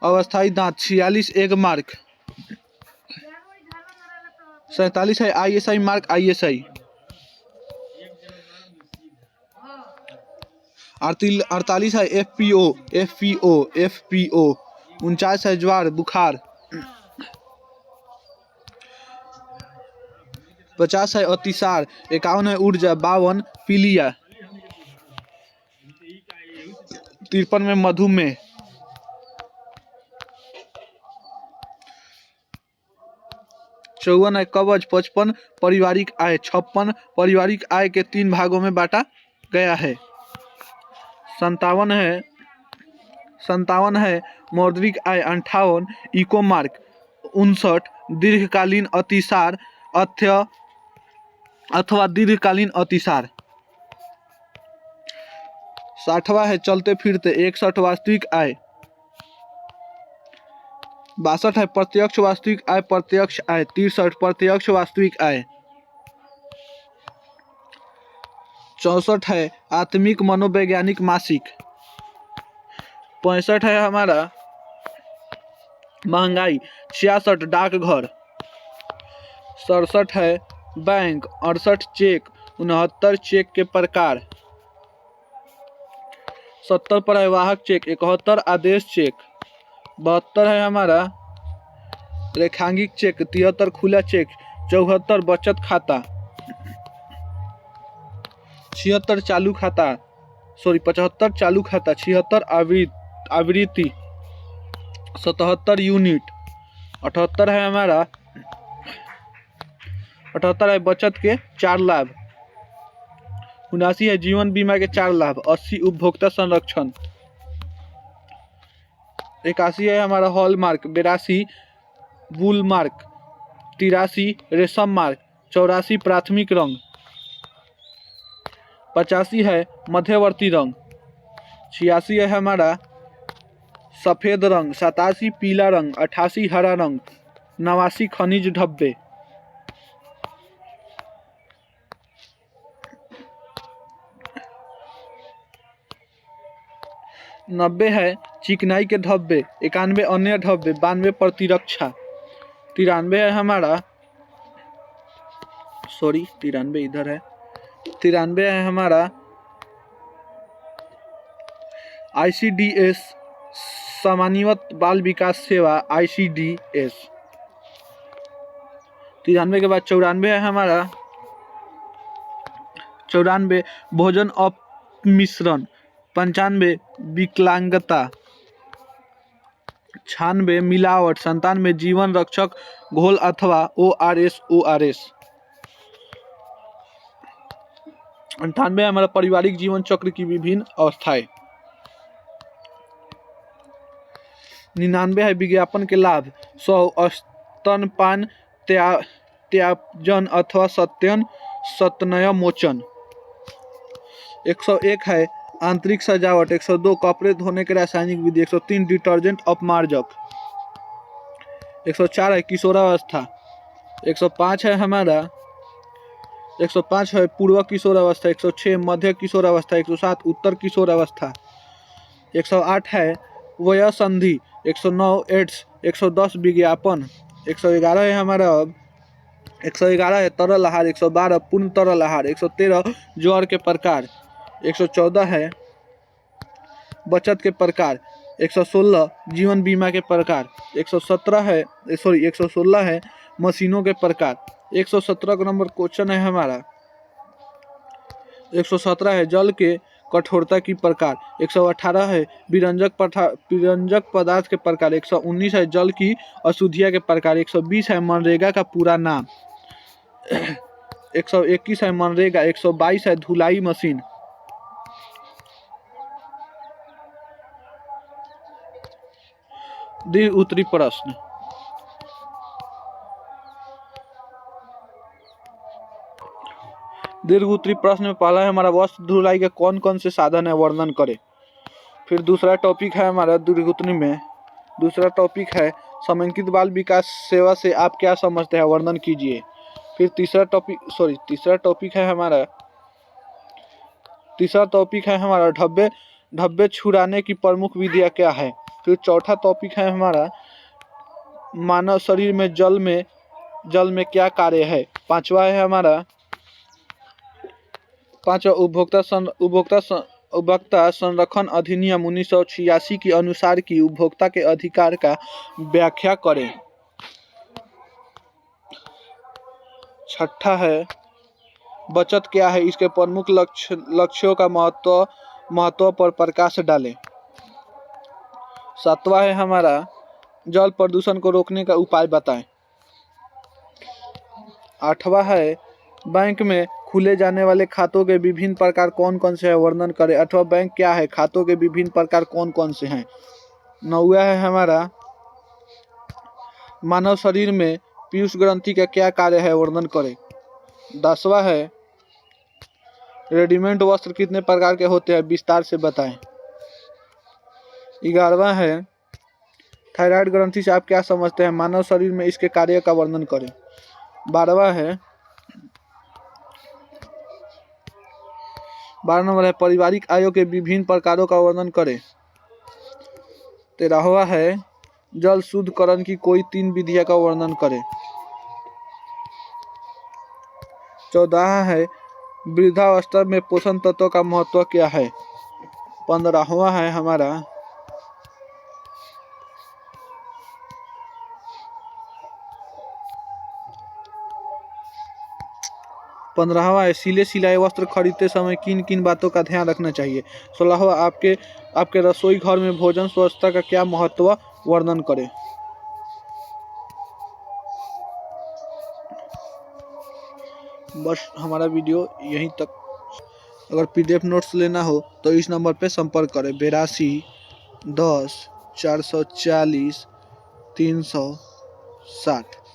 अस्थायी दांत। 46, एग मार्क। 47 है ISI मार्क ISI। 48 है FPO। 49 है ज्वार बुखार। 50 है अतिसार। 51 है ऊर्जा। 52, पीलिया। 53 में मधुमेह। 54 है कवच। 55, पारिवारिक आय। 56, पारिवारिक आय के 3 भागों में बांटा गया है। 57 है 57 है मौद्रिक आय, 58 इको मार्क, 59 दीर्घकालीन अतिसार अथवा दीर्घकालीन अतिसार, 60वां है चलते फिरते, 61 वास्तविक आय, 62 है प्रत्यक्ष वास्तविक आय, 63 प्रत्यक्ष वास्तविक आय, 64 है आत्मिक मनोवैज्ञानिक मासिक, 65 है हमारा महंगाई, 66 डाकघर, 67 है बैंक, 68 चेक, 69 चेक के प्रकार, 70 पर है वाहक चेक, 71 आदेश चेक, 72 है हमारा रेखांकित चेक, 73 खुला चेक, 74 बचत खाता, 76 चालू खाता, 75 चालू खाता, 76 आवृत्ति, 77 यूनिट, 78 है हमारा 78 है बचत के 4 लाभ, 79 है जीवन बीमा के 4 लाभ, 80 उपभोक्ता संरक्षण, 81 है हमारा हॉलमार्क, 82 वूल मार्क, 83 रेशम मार्क, 84 प्राथमिक रंग, 85 है मध्यवर्ती रंग, 86 है हमारा सफेद रंग, 87 पीला रंग, 88 हरा रंग, 89 खनिज धब्बे, 90 है चिकनाई के धब्बे, 91 अन्य धब्बे, 92 प्रतिरक्षा, 93 है हमारा 93 इधर है, 93 है हमारा ICDS समन्वित बाल विकास सेवा ICDS, 93 के बाद 94 है हमारा 94 भोजन अपमिश्रण, 95 विकलांगता, 96 मिलावट, 97 जीवन रक्षक घोल अथवा ORS, 98 हमारा पारिवारिक जीवन चक्र की विभिन्न अवस्थाएं, 99 है विज्ञापन के लाभ, 100 स्तनपान त्याजन अथवा सत्यन मोचन, 101 है आंतरिक सजावट, 102 कपड़े धोने के रासायनिक विधि, 103 डिटर्जेंट अपमार्जक, 104 है किशोरावस्था, 105 है हमारा 105 है पूर्व किशोरावस्था, 106 मध्य किशोरावस्था, 107 उत्तर किशोरावस्था, 108 है वयसंधि, 109 एड्स, 110 विज्ञापन, 111 है हमारा 111 है तरल आहार, 112 पूर्ण तरल आहार, 113 ज्वर के प्रकार, 114 है बचत के प्रकार, 116 जीवन बीमा के प्रकार, 116 है मशीनों के प्रकार, 117 का नंबर क्वेश्चन है हमारा 117 है जल के कठोरता की प्रकार, 118 है विरंजक पदार्थ के प्रकार, 119 है जल की अशुद्धियाँ के प्रकार, 120 है मनरेगा का पूरा नाम, 121 है मनरेगा, 122 है धुलाई मशीन, दीर्घ उत्तरी प्रश्न, दीर्घ उत्तरी प्रश्न में पहला है हमारा वस्त्र धुलाई के कौन कौन से साधन है वर्णन करें। फिर दूसरा टॉपिक है हमारा दीर्घ उत्तरी में, दूसरा टॉपिक है समेकित बाल विकास सेवा से आप क्या समझते हैं वर्णन कीजिए। फिर तीसरा टॉपिक है हमारा धब्बे छुड़ाने की प्रमुख विधियाँ क्या है। फिर चौथा टॉपिक है हमारा मानव शरीर में जल में क्या कार्य है। पांचवा है हमारा उपभोक्ता संरक्षण अधिनियम 1986 के अनुसार की उपभोक्ता के अधिकार का व्याख्या करें। छठा है बचत क्या है, इसके प्रमुख लक्ष्यों का महत्व पर प्रकाश डालें। सातवां है हमारा जल प्रदूषण को रोकने का उपाय बताएं। आठवां है बैंक में खुले जाने वाले खातों के विभिन्न प्रकार कौन कौन से हैं वर्णन करें, अथवा बैंक क्या है, खातों के विभिन्न प्रकार कौन कौन से हैं। 9वां है हमारा मानव शरीर में पीयूष ग्रंथि का क्या कार्य है वर्णन करें। 10वां है रेडीमेड वस्त्र कितने प्रकार के होते हैं विस्तार से बताएं। 11वां है थायराइड ग्रंथि से आप क्या समझते हैं, मानव शरीर में इसके कार्य का वर्णन करें। 12वां है 12 नंबर है पारिवारिक आयों के विभिन्न प्रकारों का वर्णन करें। 13वां है जल शुद्धकरण की कोई 3 विधियों का वर्णन करें। 14 है वृद्धावस्था में पोषण तत्व का महत्व क्या है। 15वां है हमारा 15वां है सिले सिलाए वस्त्र खरीदते समय किन किन बातों का ध्यान रखना चाहिए। 16वां आपके रसोई घर में भोजन स्वच्छता का क्या महत्व वर्णन करें। बस हमारा वीडियो यहीं तक। अगर PDF नोट्स लेना हो तो इस नंबर पे संपर्क करें 82 10 440 360।